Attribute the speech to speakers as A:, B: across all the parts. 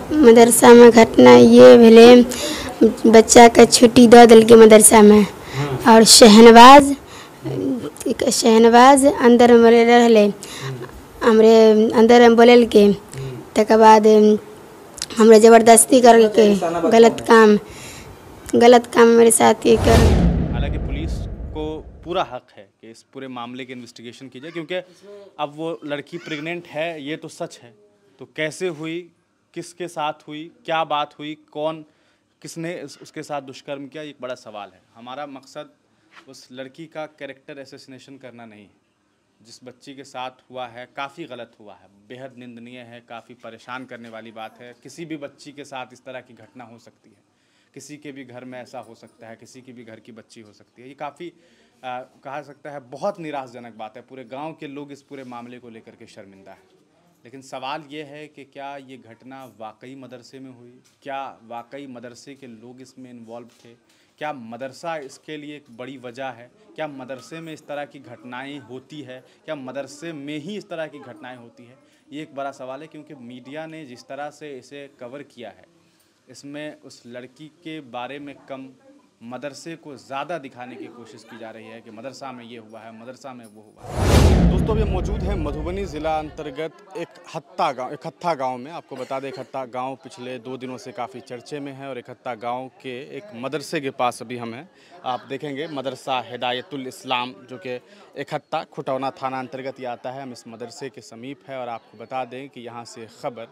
A: मदरसा में घटना ये भेले, बच्चा के छुट्टी दे दिल के मदरसा में। और शहनवाज अंदर में रहले, हमरे अंदर में बोले के तक बाद हमरे ज़बरदस्ती करके गलत काम मेरे साथ ये कर।
B: हालांकि पुलिस को पूरा हक है कि इस पूरे मामले की इन्वेस्टिगेशन की जाए, क्योंकि अब वो लड़की प्रेग्नेंट है ये तो सच है, तो कैसे हुई, किसके साथ हुई, क्या बात हुई, किसने उसके साथ दुष्कर्म किया, एक बड़ा सवाल है। हमारा मकसद उस लड़की का कैरेक्टर असैसिनेशन करना नहीं है। जिस बच्ची के साथ हुआ है काफ़ी गलत हुआ है, बेहद निंदनीय है, काफ़ी परेशान करने वाली बात है। किसी भी बच्ची के साथ इस तरह की घटना हो सकती है, किसी के भी घर में ऐसा हो सकता है, किसी की भी घर की बच्ची हो सकती है। ये काफ़ी कहा सकता है बहुत निराशजनक बात है। पूरे गांव के लोग इस पूरे मामले को लेकर के शर्मिंदा है। लेकिन सवाल ये है कि क्या ये घटना वाकई मदरसे में हुई, क्या वाकई मदरसे के लोग इसमें इन्वॉल्व थे, क्या मदरसा इसके लिए एक बड़ी वजह है, क्या मदरसे में इस तरह की घटनाएं होती है, क्या मदरसे में ही इस तरह की घटनाएं होती है। ये एक बड़ा सवाल है, क्योंकि मीडिया ने जिस तरह से इसे कवर किया है, इसमें उस लड़की के बारे में कम, मदरसे को ज़्यादा दिखाने की कोशिश की जा रही है कि मदरसा में ये हुआ है, मदरसा में वो हुआ है। दोस्तों अभी मौजूद हैं मधुबनी ज़िला अंतर्गत इकहत्था गांव में। आपको बता दें इकहत्था गांव पिछले 2 दिनों से काफ़ी चर्चे में है और इकहत्था गांव के एक मदरसे के पास अभी हम हैं। आप देखेंगे मदरसा हिदायतुल इस्लाम, जो कि इकहत्था खुटौना थाना अंतर्गत ही आता है। हम इस मदरसे के समीप है और आपको बता दें कि यहाँ से खबर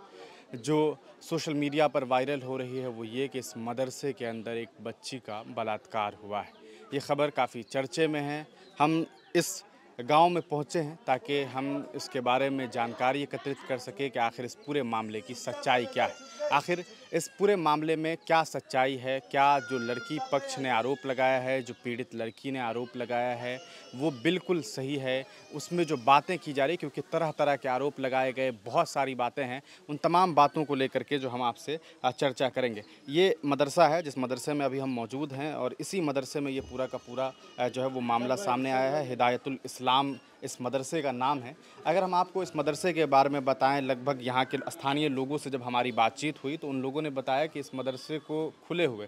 B: जो सोशल मीडिया पर वायरल हो रही है वो ये कि इस मदरसे के अंदर एक बच्ची का बलात्कार हुआ है। ये खबर काफ़ी चर्चे में है। हम इस गांव में पहुंचे हैं ताकि हम इसके बारे में जानकारी एकत्रित कर सकें कि आखिर इस पूरे मामले की सच्चाई क्या है, आखिर इस पूरे मामले में क्या सच्चाई है, क्या जो लड़की पक्ष ने आरोप लगाया है, जो पीड़ित लड़की ने आरोप लगाया है वो बिल्कुल सही है, उसमें जो बातें की जा रही, क्योंकि तरह तरह के आरोप लगाए गए, बहुत सारी बातें हैं, उन तमाम बातों को लेकर के जो हम आपसे चर्चा करेंगे। ये मदरसा है जिस मदरसे में अभी हम मौजूद हैं और इसी मदरसे में ये पूरा का पूरा जो है वो मामला सामने आया है। हिदायतुल इस्लाम इस मदरसे का नाम है। अगर हम आपको इस मदरसे के बारे में बताएं, लगभग यहाँ के स्थानीय लोगों से जब हमारी बातचीत हुई तो उन लोगों ने बताया कि इस मदरसे को खुले हुए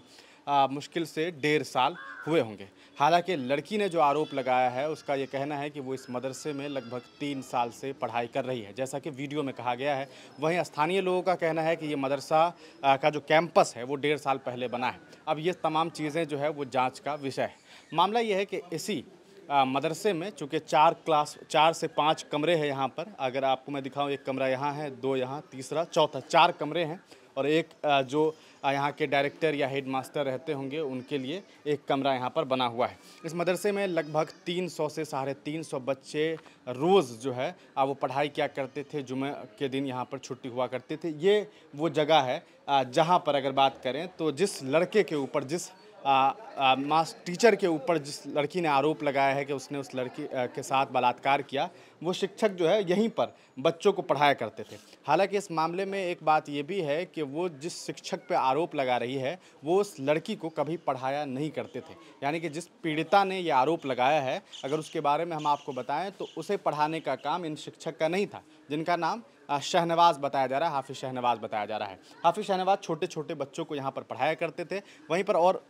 B: मुश्किल से 1.5 साल हुए होंगे। हालांकि लड़की ने जो आरोप लगाया है उसका ये कहना है कि वो इस मदरसे में लगभग 3 साल से पढ़ाई कर रही है, जैसा कि वीडियो में कहा गया है। वहीं स्थानीय लोगों का कहना है कि ये मदरसा का जो कैंपस है वो 1.5 साल पहले बना है। अब ये तमाम चीज़ें जो है वो जाँच का विषय है। मामला ये है कि इसी मदरसे में चूँकि 4 से 5 कमरे हैं यहाँ पर। अगर आपको मैं दिखाऊँ, एक कमरा यहाँ है, 2 यहाँ, तीसरा, चौथा, 4 कमरे हैं और एक जो यहाँ के डायरेक्टर या हेड मास्टर रहते होंगे उनके लिए एक कमरा यहाँ पर बना हुआ है। इस मदरसे में लगभग 300 से 350 बच्चे रोज़ जो है वो पढ़ाई किया करते थे। जुमे के दिन यहाँ पर छुट्टी हुआ करते थे। ये वो जगह है जहाँ पर अगर बात करें तो जिस लड़के के ऊपर, जिस मास टीचर के ऊपर जिस लड़की ने आरोप लगाया है कि उसने उस लड़की के साथ बलात्कार किया, वो शिक्षक जो है यहीं पर बच्चों को पढ़ाया करते थे। हालांकि इस मामले में एक बात ये भी है कि वो जिस शिक्षक पे आरोप लगा रही है वो उस लड़की को कभी पढ़ाया नहीं करते थे। यानी कि जिस पीड़िता ने ये आरोप लगाया है, अगर उसके बारे में हम आपको बताएं तो उसे पढ़ाने का काम इन शिक्षक का नहीं था, जिनका नाम शहनवाज बताया जा रहा है, हाफिज़ शहनवाज बताया जा रहा है। हाफिज़ शहनवाज छोटे छोटे बच्चों को यहाँ पर पढ़ाया करते थे। वहीं पर और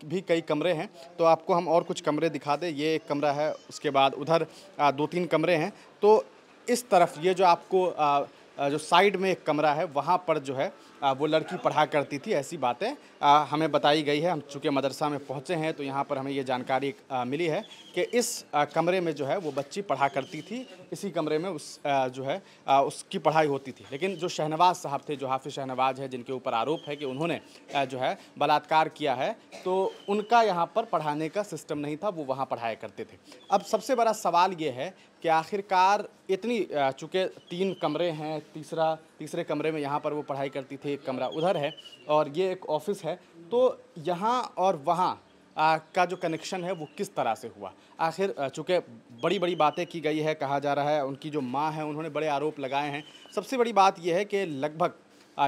B: भी कई कमरे हैं, तो आपको हम और कुछ कमरे दिखा दें। ये एक कमरा है, उसके बाद उधर 2-3 कमरे हैं। तो इस तरफ ये जो आपको जो साइड में एक कमरा है वहाँ पर जो है वो लड़की पढ़ा करती थी, ऐसी बातें हमें बताई गई है। हम चूँकि मदरसा में पहुँचे हैं तो यहाँ पर हमें ये जानकारी मिली है कि इस कमरे में जो है वो बच्ची पढ़ा करती थी, इसी कमरे में जो है उसकी पढ़ाई होती थी। लेकिन जो शहनवाज साहब थे, जो हाफिज़ शहनवाज है, जिनके ऊपर आरोप है कि उन्होंने जो है बलात्कार किया है, तो उनका यहाँ पर पढ़ाने का सिस्टम नहीं था, वो वहाँ पढ़ाया करते थे। अब सबसे बड़ा सवाल ये है कि आखिरकार इतनी चूँकि 3 कमरे हैं, तीसरे कमरे में यहाँ पर वो पढ़ाई करती थी, एक कमरा उधर है और ये एक ऑफिस है, तो यहाँ और वहाँ का जो कनेक्शन है वो किस तरह से हुआ। आखिर चूँकि बड़ी बड़ी बातें की गई है, कहा जा रहा है उनकी जो माँ है उन्होंने बड़े आरोप लगाए हैं। सबसे बड़ी बात यह है कि लगभग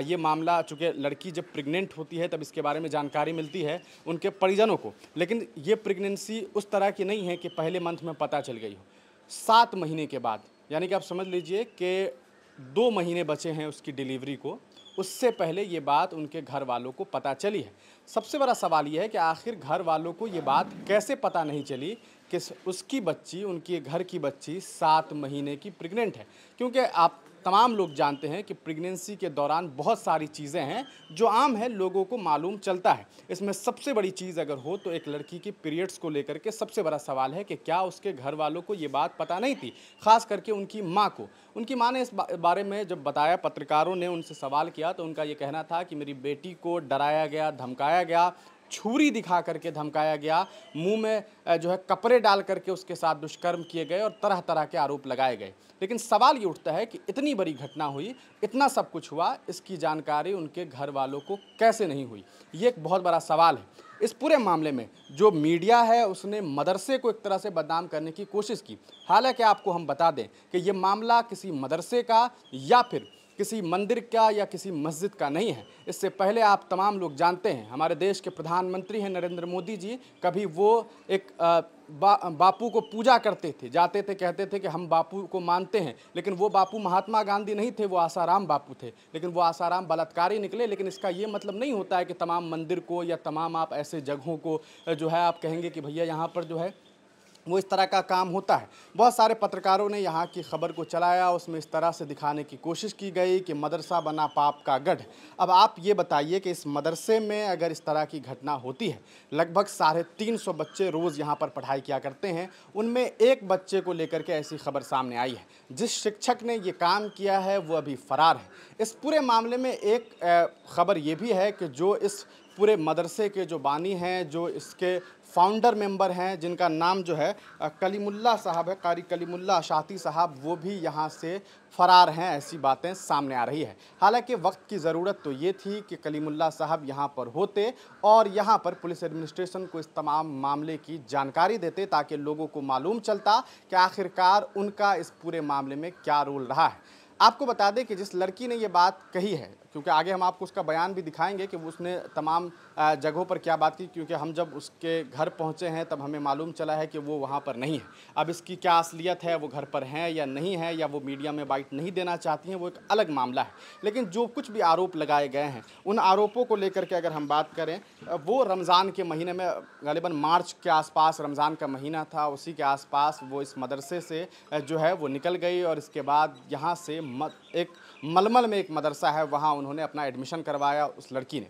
B: ये मामला, चूँकि लड़की जब प्रेग्नेंट होती है तब इसके बारे में जानकारी मिलती है उनके परिजनों को, लेकिन ये प्रेगनेंसी उस तरह की नहीं है कि पहले मंथ में पता चल गई हो। 7 महीने के बाद, यानी कि आप समझ लीजिए कि 2 महीने बचे हैं उसकी डिलीवरी को, उससे पहले ये बात उनके घर वालों को पता चली है। सबसे बड़ा सवाल ये है कि आखिर घर वालों को ये बात कैसे पता नहीं चली कि उसकी बच्ची, उनके घर की बच्ची 7 महीने की प्रेग्नेंट है। क्योंकि आप तमाम लोग जानते हैं कि प्रेगनेंसी के दौरान बहुत सारी चीज़ें हैं जो आम है, लोगों को मालूम चलता है। इसमें सबसे बड़ी चीज़ अगर हो तो एक लड़की की पीरियड्स को लेकर के सबसे बड़ा सवाल है कि क्या उसके घर वालों को ये बात पता नहीं थी, ख़ास करके उनकी माँ को। उनकी माँ ने इस बारे में जब बताया, पत्रकारों ने उनसे सवाल किया तो उनका ये कहना था कि मेरी बेटी को डराया गया, धमकाया गया, छुरी दिखा करके धमकाया गया, मुंह में जो है कपड़े डाल करके उसके साथ दुष्कर्म किए गए और तरह तरह के आरोप लगाए गए। लेकिन सवाल ये उठता है कि इतनी बड़ी घटना हुई, इतना सब कुछ हुआ, इसकी जानकारी उनके घर वालों को कैसे नहीं हुई? ये एक बहुत बड़ा सवाल है। इस पूरे मामले में जो मीडिया है उसने मदरसे को एक तरह से बदनाम करने की कोशिश की। हालांकि आपको हम बता दें कि ये मामला किसी मदरसे का या फिर किसी मंदिर का या किसी मस्जिद का नहीं है। इससे पहले आप तमाम लोग जानते हैं, हमारे देश के प्रधानमंत्री हैं नरेंद्र मोदी जी, कभी वो एक बापू को पूजा करते थे, जाते थे, कहते थे कि हम बापू को मानते हैं, लेकिन वो बापू महात्मा गांधी नहीं थे, वो आसाराम बापू थे। लेकिन वो आसाराम बलात्कारी निकले। लेकिन इसका ये मतलब नहीं होता है कि तमाम मंदिर को या तमाम आप ऐसे जगहों को जो है आप कहेंगे कि भैया यहाँ पर जो है वो इस तरह का काम होता है। बहुत सारे पत्रकारों ने यहाँ की खबर को चलाया, उसमें इस तरह से दिखाने की कोशिश की गई कि मदरसा बना पाप का गढ़। अब आप ये बताइए कि इस मदरसे में अगर इस तरह की घटना होती है, लगभग 350 बच्चे रोज़ यहाँ पर पढ़ाई किया करते हैं, उनमें एक बच्चे को लेकर के ऐसी खबर सामने आई है। जिस शिक्षक ने ये काम किया है वो अभी फ़रार है। इस पूरे मामले में एक खबर ये भी है कि जो इस पूरे मदरसे के जो बानी हैं, जो इसके फाउंडर मेंबर हैं, जिनका नाम जो है कलीमुल्लाह साहब है, कारी कलीमुल्लाह अशाती साहब, वो भी यहाँ से फ़रार हैं, ऐसी बातें सामने आ रही है। हालांकि वक्त की ज़रूरत तो ये थी कि कलीमुल्लाह साहब यहाँ पर होते और यहाँ पर पुलिस एडमिनिस्ट्रेशन को इस तमाम मामले की जानकारी देते, ताकि लोगों को मालूम चलता कि आखिरकार उनका इस पूरे मामले में क्या रोल रहा है। आपको बता दें कि जिस लड़की ने ये बात कही है, क्योंकि आगे हम आपको उसका बयान भी दिखाएंगे कि उसने तमाम जगहों पर क्या बात की, क्योंकि हम जब उसके घर पहुंचे हैं तब हमें मालूम चला है कि वो वहां पर नहीं है। अब इसकी क्या असलियत है, वो घर पर हैं या नहीं है, या वो मीडिया में बाइट नहीं देना चाहती हैं, वो एक अलग मामला है। लेकिन जो कुछ भी आरोप लगाए गए हैं, उन आरोपों को लेकर के अगर हम बात करें, वो रमज़ान के महीने में, गालिबन मार्च के आसपास रमज़ान का महीना था, उसी के आसपास वो इस मदरसे से जो है वो निकल गई और इसके बाद यहाँ से एक मलमल में एक मदरसा है, वहाँ उन्होंने अपना एडमिशन करवाया। उस लड़की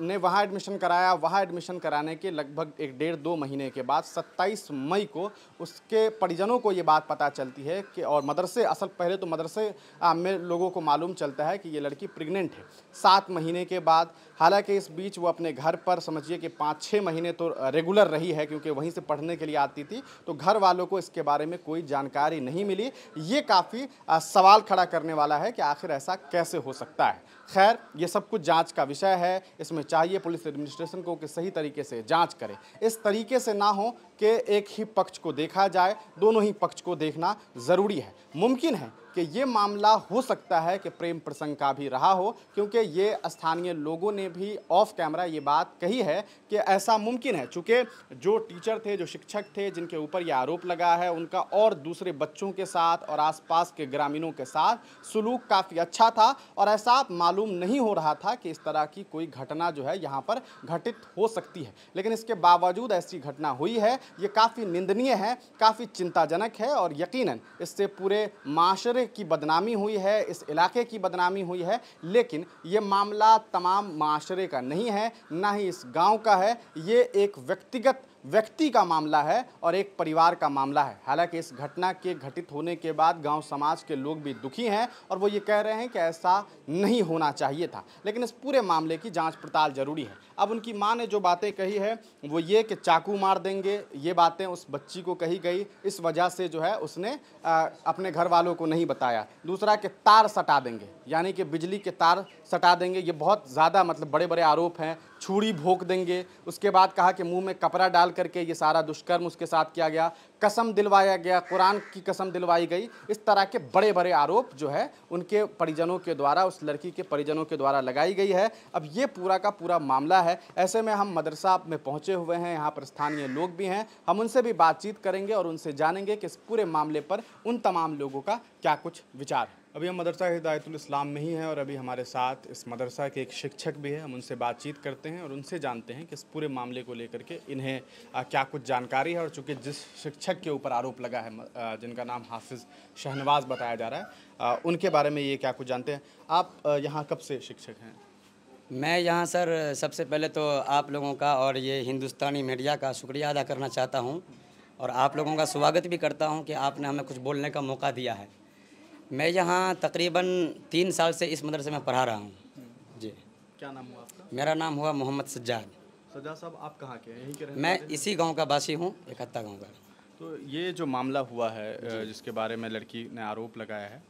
B: ने वहाँ एडमिशन कराया। वहाँ एडमिशन कराने के लगभग 1-1.5-2 महीने के बाद 27 मई को उसके परिजनों को ये बात पता चलती है कि, और मदरसे, असल पहले तो मदरसे में लोगों को मालूम चलता है कि ये लड़की प्रेग्नेंट है 7 महीने के बाद। हालांकि इस बीच वो अपने घर पर समझिए कि 5-6 महीने तो रेगुलर रही है, क्योंकि वहीं से पढ़ने के लिए आती थी, तो घर वालों को इसके बारे में कोई जानकारी नहीं मिली। ये काफ़ी सवाल खड़ा करने वाला है कि आखिर ऐसा कैसे हो सकता है। खैर, ये सब कुछ जांच का विषय है। इसमें चाहिए पुलिस एडमिनिस्ट्रेशन को कि सही तरीके से जांच करे। इस तरीके से ना हो कि एक ही पक्ष को देखा जाए, दोनों ही पक्ष को देखना ज़रूरी है। मुमकिन है कि ये मामला हो सकता है कि प्रेम प्रसंग का भी रहा हो, क्योंकि ये स्थानीय लोगों ने भी ऑफ कैमरा ये बात कही है कि ऐसा मुमकिन है। चूँकि जो टीचर थे, जो शिक्षक थे, जिनके ऊपर ये आरोप लगा है, उनका और दूसरे बच्चों के साथ और आसपास के ग्रामीणों के साथ सुलूक काफ़ी अच्छा था और ऐसा मालूम नहीं हो रहा था कि इस तरह की कोई घटना जो है यहाँ पर घटित हो सकती है। लेकिन इसके बावजूद ऐसी घटना हुई है, ये काफ़ी निंदनीय है, काफ़ी चिंताजनक है और यकीनन इससे पूरे माशरे की बदनामी हुई है, इस इलाके की बदनामी हुई है। लेकिन ये मामला तमाम माशरे का नहीं है, ना ही इस गांव का है। ये एक व्यक्ति का मामला है और एक परिवार का मामला है। हालांकि इस घटना के घटित होने के बाद गांव समाज के लोग भी दुखी हैं और वो ये कह रहे हैं कि ऐसा नहीं होना चाहिए था। लेकिन इस पूरे मामले की जांच पड़ताल जरूरी है। अब उनकी मां ने जो बातें कही है वो ये कि चाकू मार देंगे, ये बातें उस बच्ची को कही गई, इस वजह से जो है उसने अपने घर वालों को नहीं बताया। दूसरा कि तार सटा देंगे, यानी कि बिजली के तार सटा देंगे, ये बहुत ज़्यादा मतलब बड़े बड़े आरोप हैं। छुरी भोंक देंगे। उसके बाद कहा कि मुंह में कपड़ा डाल करके ये सारा दुष्कर्म उसके साथ किया गया, कसम दिलवाया गया, कुरान की कसम दिलवाई गई। इस तरह के बड़े बड़े आरोप जो है उनके परिजनों के द्वारा, उस लड़की के परिजनों के द्वारा लगाई गई है। अब ये पूरा का पूरा मामला है। ऐसे में हम मदरसा में पहुंचे हुए हैं, यहाँ पर स्थानीय लोग भी हैं, हम उनसे भी बातचीत करेंगे और उनसे जानेंगे कि इस पूरे मामले पर उन तमाम लोगों का क्या कुछ विचार है। अभी हम मदरसा हिदायतुल इस्लाम में ही हैं और अभी हमारे साथ इस मदरसा के एक शिक्षक भी हैं। हम उनसे बातचीत करते हैं और उनसे जानते हैं कि इस पूरे मामले को लेकर के इन्हें क्या कुछ जानकारी है और चूँकि जिस शिक्षक के ऊपर आरोप लगा है जिनका नाम हाफिज़ शहनवाज बताया जा रहा है, उनके बारे में ये क्या कुछ जानते हैं। आप यहाँ कब से शिक्षक हैं?
C: मैं यहाँ सर सबसे पहले तो आप लोगों का और ये हिंदुस्तानी मीडिया का शुक्रिया अदा करना चाहता हूँ और आप लोगों का स्वागत भी करता हूँ कि आपने हमें कुछ बोलने का मौका दिया है। मैं यहाँ तकरीबन 3 साल से इस मदरसे में पढ़ा रहा हूँ जी।
B: क्या नाम हुआ आपका?
C: मेरा नाम हुआ मोहम्मद सज्जाद।
B: सज्जाद साहब, आप कहाँ के हैं? यहीं के रहने
C: मैं
B: वाले हैं?
C: इसी गांव का वासी हूँ, इकहत्ता गांव का।
B: तो ये जो मामला हुआ है जिसके बारे में लड़की ने आरोप लगाया है,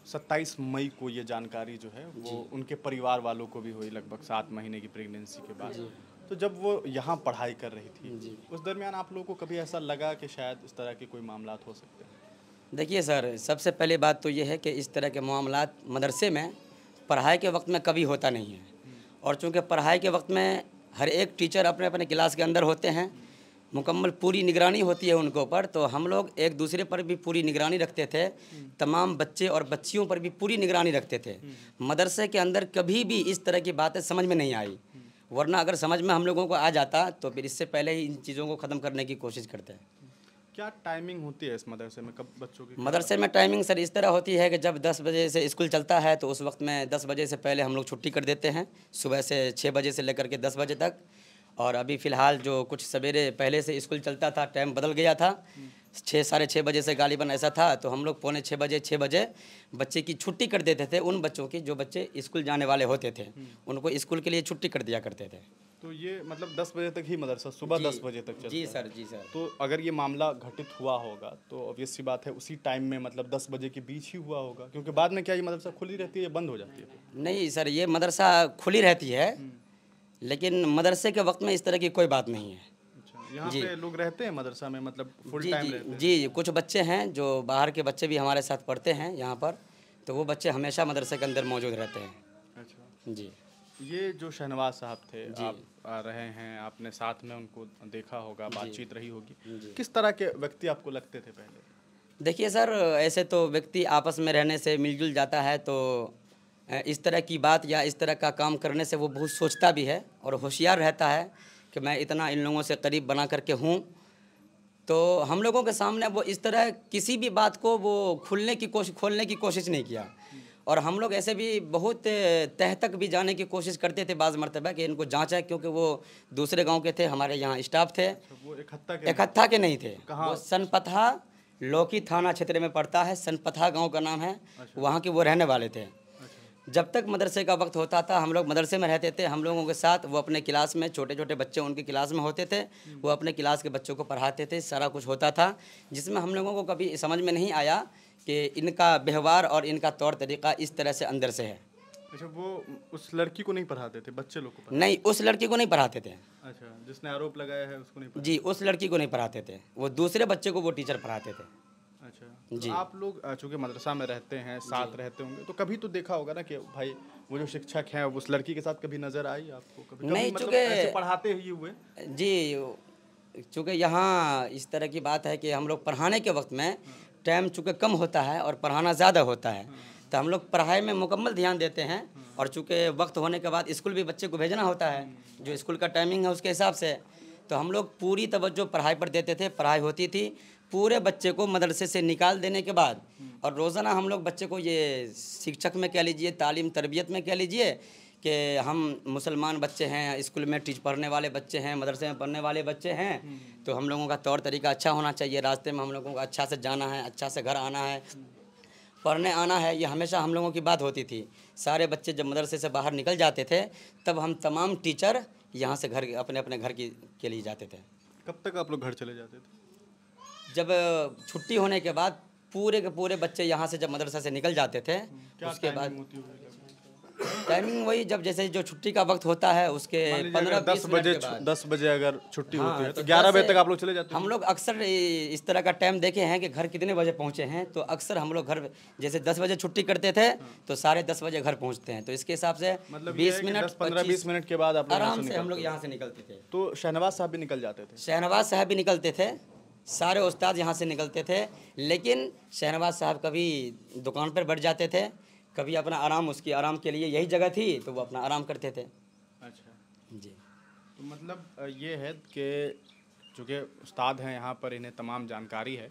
B: 27 मई को ये जानकारी जो है वो उनके परिवार वालों को भी हुई, लगभग 7 महीने की प्रेगनेंसी के बाद। तो जब वो यहाँ पढ़ाई कर रही थी उस दरमियान आप लोगों को कभी ऐसा लगा कि शायद इस तरह के कोई मामलात हो सकते हैं?
C: देखिए सर, सबसे पहली बात तो ये है कि इस तरह के मामलात मदरसे में पढ़ाई के वक्त में कभी होता नहीं है। और चूँकि पढ़ाई के वक्त में हर एक टीचर अपने अपने क्लास के अंदर होते हैं, मुकम्मल पूरी निगरानी होती है उनके ऊपर, तो हम लोग एक दूसरे पर भी पूरी निगरानी रखते थे। तमाम बच्चे और बच्चियों पर भी पूरी निगरानी रखते थे। मदरसे के अंदर कभी भी इस तरह की बातें समझ में नहीं आई, वरना अगर समझ में हम लोगों को आ जाता तो फिर इससे पहले ही इन चीज़ों को ख़त्म करने की कोशिश करते हैं।
B: क्या टाइमिंग होती है इस मदरसे में, कब बच्चों की?
C: मदरसे में टाइमिंग सर इस तरह होती है कि जब 10 बजे से स्कूल चलता है तो उस वक्त में 10 बजे से पहले हम लोग छुट्टी कर देते हैं, सुबह से 6 बजे से लेकर के 10 बजे तक। और अभी फ़िलहाल जो कुछ सवेरे पहले से स्कूल चलता था, टाइम बदल गया था, 6 साढ़े 6 बजे से गालिबन ऐसा था, तो हम लोग पौने 6 बजे बच्चे की छुट्टी कर देते थे। उन बच्चों की जो बच्चे स्कूल जाने वाले होते थे उनको स्कूल के लिए छुट्टी कर दिया करते थे।
B: तो ये मतलब 10 बजे तक ही मदरसा, सुबह 10 बजे तक चलता
C: जी
B: है?
C: सर, जी सर।
B: तो अगर ये मामला घटित हुआ होगा तो ऑब्वियस सी बात है उसी टाइम में, मतलब 10 बजे के बीच ही हुआ होगा, क्योंकि बाद में क्या ये मदरसा खुली रहती है या बंद हो जाती है?
C: नहीं सर, ये मदरसा खुली रहती है, लेकिन मदरसे के वक्त में इस तरह की कोई बात नहीं है।
B: अच्छा, यहाँ पे लोग रहते हैं मदरसा में, मतलब फुल टाइम रहते हैं?
C: जी, कुछ बच्चे हैं जो बाहर के बच्चे भी हमारे साथ पढ़ते हैं यहाँ पर, तो वो बच्चे हमेशा मदरसे के अंदर मौजूद रहते हैं।
B: अच्छा
C: जी।
B: ये जो शहनवाज साहब थे, आप आ रहे हैं, आपने साथ में उनको देखा होगा, बातचीत रही होगी, किस तरह के व्यक्ति आपको लगते थे पहले?
C: देखिए सर, ऐसे तो व्यक्ति आपस में रहने से मिलजुल जाता है, तो इस तरह की बात या इस तरह का काम करने से वो बहुत सोचता भी है और होशियार रहता है कि मैं इतना इन लोगों से करीब बना करके हूँ। तो हम लोगों के सामने वो इस तरह किसी भी बात को वो खोलने की कोशिश नहीं किया। और हम लोग ऐसे भी बहुत तह तक भी जाने की कोशिश करते थे बाज़ मरतबा कि इनको जांचा, क्योंकि वो दूसरे गांव के थे, हमारे यहाँ स्टाफ थे।
B: वो
C: इकहत्ता के नहीं थे,
B: कहाँ?
C: वो सनपथा लौकी थाना क्षेत्र में पड़ता है, सनपथा गांव का नाम है। वहाँ के वो रहने वाले थे। जब तक मदरसे का वक्त होता था हम लोग मदरसे में रहते थे, हम लोगों के साथ वो अपने क्लास में, छोटे छोटे बच्चे उनकी क्लास में होते थे, वो अपने क्लास के बच्चों को पढ़ाते थे, सारा कुछ होता था, जिसमें हम लोगों को कभी समझ में नहीं आया कि इनका व्यवहार और इनका तौर तरीक़ा इस तरह से अंदर से है।
B: अच्छा, वो उस लड़की को नहीं पढ़ाते थे, बच्चे लोग को
C: नहीं, उस लड़की को नहीं पढ़ाते थे।
B: अच्छा, जिसने आरोप लगाया है उसको नहीं
C: जी, उस लड़की को नहीं पढ़ाते थे, वो दूसरे बच्चे को वो टीचर पढ़ाते थे।
B: अच्छा, तो आप लोग चूँकि मदरसा में रहते हैं, साथ रहते होंगे, तो कभी तो देखा होगा ना कि भाई वो जो शिक्षक हैं उस लड़की के साथ कभी नज़र आई आपको? कभी
C: नहीं,
B: मतलब
C: चूँकि
B: ऐसे पढ़ाते ही हुए?
C: जी, चूँकि यहाँ इस तरह की बात है कि हम लोग पढ़ाने के वक्त में टाइम चूँकि कम होता है और पढ़ाना ज़्यादा होता है, तो हम लोग पढ़ाई में मुकम्मल ध्यान देते हैं। और चूँकि वक्त होने के बाद स्कूल भी बच्चे को भेजना होता है, जो स्कूल का टाइमिंग है उसके हिसाब से, तो हम लोग पूरी तवज्जो पढ़ाई पर देते थे। पढ़ाई होती थी, पूरे बच्चे को मदरसे से निकाल देने के बाद, और रोज़ाना हम लोग बच्चे को ये शिक्षक में कह लीजिए, तालीम तरबियत में कह लीजिए कि हम मुसलमान बच्चे हैं, स्कूल में पढ़ने वाले बच्चे हैं, मदरसे में पढ़ने वाले बच्चे हैं, तो हम लोगों का तौर तरीका अच्छा होना चाहिए, रास्ते में हम लोगों को अच्छा से जाना है, अच्छा से घर आना है, पढ़ने आना है, ये हमेशा हम लोगों की बात होती थी। सारे बच्चे जब मदरसे से बाहर निकल जाते थे तब हम तमाम टीचर यहाँ से घर अपने अपने घर के लिए जाते थे।
B: कब तक आप लोग घर चले जाते थे?
C: जब छुट्टी होने के बाद पूरे के पूरे बच्चे यहाँ से जब मदरसा से निकल जाते थे, उसके बाद टाइमिंग वही, जब जैसे जो छुट्टी का वक्त होता है उसके 15-20 मिनट के बाद।
B: 10 बजे अगर छुट्टी होती है तो 11 बजे तक आप लोग चले जाते हैं?
C: हम लोग अक्सर इस तरह का टाइम देखे हैं कि घर कितने बजे पहुँचे हैं, तो अक्सर हम लोग घर जैसे 10 बजे छुट्टी करते थे तो 10:30 बजे घर पहुँचते हैं, तो इसके हिसाब से
B: मतलब
C: 20 मिनट
B: 15-20 मिनट के बाद आप लोग
C: आराम से हम लोग यहाँ से निकलते थे।
B: तो शहनवाज साहब भी निकल जाते थे?
C: शहनवाज साहब भी निकलते थे, सारे उस्ताद यहाँ से निकलते थे, लेकिन शहनवाज साहब कभी दुकान पर बैठ जाते थे, कभी अपना आराम, उसकी आराम के लिए यही जगह थी तो वो अपना आराम करते थे।
B: अच्छा,
C: जी।
B: तो मतलब ये है कि चूँकि उस्ताद हैं यहाँ पर, इन्हें तमाम जानकारी है,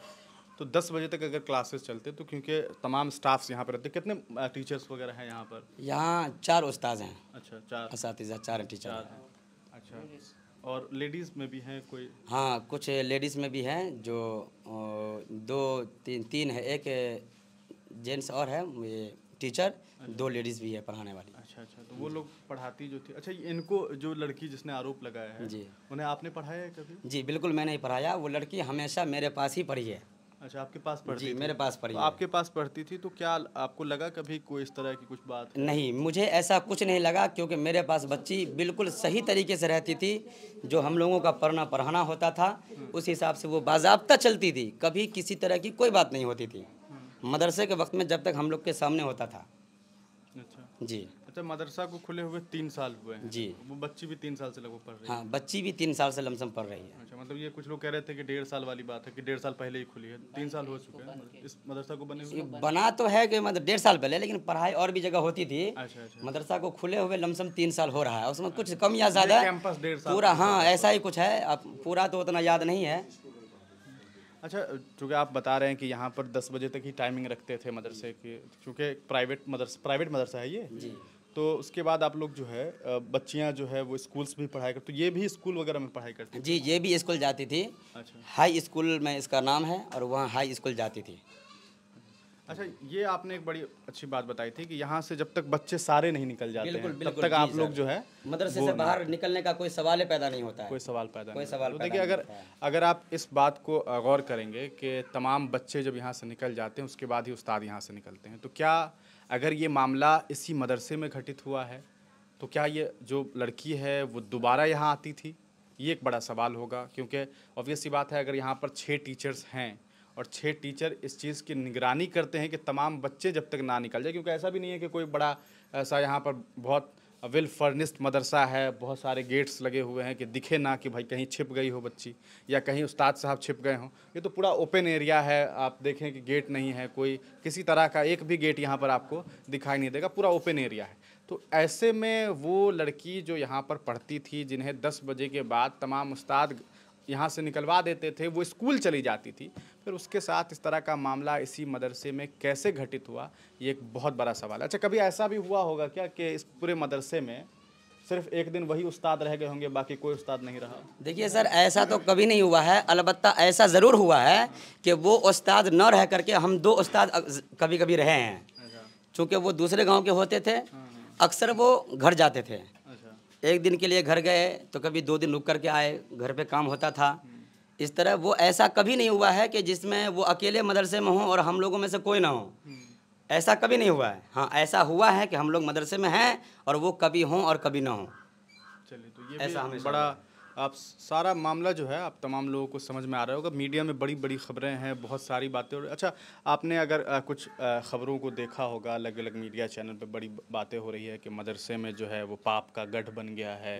B: तो 10 बजे तक अगर क्लासेस चलते तो क्योंकि तमाम स्टाफ्स यहाँ पर रहते, कितने टीचर्स वगैरह हैं यहाँ पर?
C: यहाँ 4 उस्ताद हैं।
B: अच्छा, 4
C: असातिज़ा 4 टीचर
B: 4
C: हैं।
B: हैं। अच्छा, और लेडीज़ में भी हैं कोई?
C: हाँ, कुछ लेडीज़ में भी हैं जो 2 3 है, एक जेंट्स और है ये टीचर, 2 लेडीज़ भी है पढ़ाने वाली।
B: अच्छा, तो वो लोग पढ़ाती जो थी। अच्छा, इनको जो लड़की जिसने आरोप लगाया है
C: जी,
B: उन्हें आपने पढ़ाया है कभी?
C: जी बिल्कुल मैंने ही पढ़ाया। वो लड़की हमेशा मेरे पास ही पढ़ी है।
B: अच्छा, आपके पास पढ़ती
C: जी,
B: थी?
C: मेरे पास पढ़ी
B: तो
C: है।
B: आपके पास पढ़ती थी तो क्या आपको लगा कभी कोई इस तरह की कुछ बात है?
C: नहीं, मुझे ऐसा कुछ नहीं लगा, क्योंकि मेरे पास बच्ची बिल्कुल सही तरीके से रहती थी। जो हम लोगों का पढ़ाना होता था उस हिसाब से वो बाज़ाब्ता चलती थी, कभी किसी तरह की कोई बात नहीं होती थी मदरसे के वक्त में, जब तक हम लोग के सामने होता था।
B: अच्छा
C: जी।
B: अच्छा, मदरसा को खुले हुए 3 साल हुए हैं।
C: जी।
B: वो बच्ची भी 3 साल से लगभग पढ़ रही है।
C: हाँ, बच्ची भी 3 साल से लमसम पढ़ रही है।
B: अच्छा, मतलब ये कुछ लोग कह रहे थे कि 1.5 साल वाली बात है कि 1.5 साल पहले ही खुली है, 3 साल हो चुके हैं इस मदरसा को बने
C: ये
B: हुए।
C: बना तो है कि मतलब 1.5 साल पहले, लेकिन पढ़ाई और भी जगह होती थी।
B: अच्छा,
C: मदरसा को खुले हुए लमसम 3 साल हो रहा है, उसमें कुछ कम या ज़्यादा
B: कैंपस 1.5 साल
C: पूरा, हाँ ऐसा ही कुछ है। अब पूरा तो उतना याद नहीं है।
B: अच्छा, चूँकि आप बता रहे हैं कि यहाँ पर 10 बजे तक ही टाइमिंग रखते थे मदरसे की, क्योंकि प्राइवेट मदरसा है ये
C: जी।
B: तो उसके बाद आप लोग जो है बच्चियाँ जो है वो स्कूल्स भी पढ़ाई करती, तो ये भी स्कूल वगैरह में पढ़ाई करती?
C: जी, ये भी स्कूल जाती थी।
B: अच्छा।
C: हाई स्कूल में इसका नाम है, और वहाँ हाई स्कूल जाती थी।
B: अच्छा, ये आपने एक बड़ी अच्छी बात बताई थी कि यहाँ से जब तक बच्चे सारे नहीं निकल जाते
C: बिल्कुल,
B: हैं तब
C: बिल्कुल,
B: तक
C: जी
B: आप
C: सर।
B: लोग जो है
C: मदरसे से बाहर निकलने का कोई सवाल ही पैदा नहीं होता है।
B: कोई सवाल पैदा
C: कोई
B: नहीं
C: सवाल
B: होता। तो
C: पैदा
B: देखिए,
C: नहीं होता है।
B: अगर आप इस बात को गौर करेंगे कि तमाम बच्चे जब यहाँ से निकल जाते हैं उसके बाद ही उस्ताद यहाँ से निकलते हैं, तो क्या अगर ये मामला इसी मदरसे में घटित हुआ है तो क्या ये जो लड़की है वो दोबारा यहाँ आती थी? ये एक बड़ा सवाल होगा, क्योंकि ऑब्वियस सी बात है अगर यहाँ पर 6 टीचर्स हैं और 6 टीचर इस चीज़ की निगरानी करते हैं कि तमाम बच्चे जब तक ना निकल जाए, क्योंकि ऐसा भी नहीं है कि कोई बड़ा ऐसा यहाँ पर बहुत वेल फर्निश्ड मदरसा है, बहुत सारे गेट्स लगे हुए हैं कि दिखे ना कि भाई कहीं छिप गई हो बच्ची या कहीं उस्ताद साहब छिप गए हों। ये तो पूरा ओपन एरिया है, आप देखें कि गेट नहीं है, कोई किसी तरह का एक भी गेट यहाँ पर आपको दिखाई नहीं देगा, पूरा ओपन एरिया है। तो ऐसे में वो लड़की जो यहाँ पर पढ़ती थी, जिन्हें 10 बजे के बाद तमाम उस्ताद यहाँ से निकलवा देते थे, वो स्कूल चली जाती थी, फिर उसके साथ इस तरह का मामला इसी मदरसे में कैसे घटित हुआ, ये एक बहुत बड़ा सवाल है। अच्छा, कभी ऐसा भी हुआ होगा क्या कि इस पूरे मदरसे में सिर्फ एक दिन वही उस्ताद रह गए होंगे, बाकी कोई उस्ताद नहीं रहा?
C: देखिए सर, ऐसा तो कभी नहीं हुआ है। अलबत्ता ऐसा ज़रूर हुआ है कि वो उस्ताद न रह करके हम 2 उस्ताद कभी कभी रहे हैं। चूँकि वो दूसरे गाँव के होते थे, अक्सर वो घर जाते थे। एक दिन के लिए घर गए तो कभी 2 दिन रुक करके आए, घर पे काम होता था। इस तरह वो ऐसा कभी नहीं हुआ है कि जिसमें वो अकेले मदरसे में हों और हम लोगों में से कोई ना हो। ऐसा कभी नहीं हुआ है। हाँ, ऐसा हुआ है कि हम लोग मदरसे में हैं और वो कभी हों और कभी ना हों।
B: चलिए, तो ये
C: ऐसा
B: भी
C: हमेशा
B: बड़ा आप सारा मामला जो है आप तमाम लोगों को समझ में आ रहा होगा। मीडिया में बड़ी बड़ी खबरें हैं, बहुत सारी बातें हो रही। अच्छा, आपने अगर कुछ खबरों को देखा होगा, अलग अलग मीडिया चैनल पे बड़ी बातें हो रही है कि मदरसे में जो है वो पाप का गढ़ बन गया है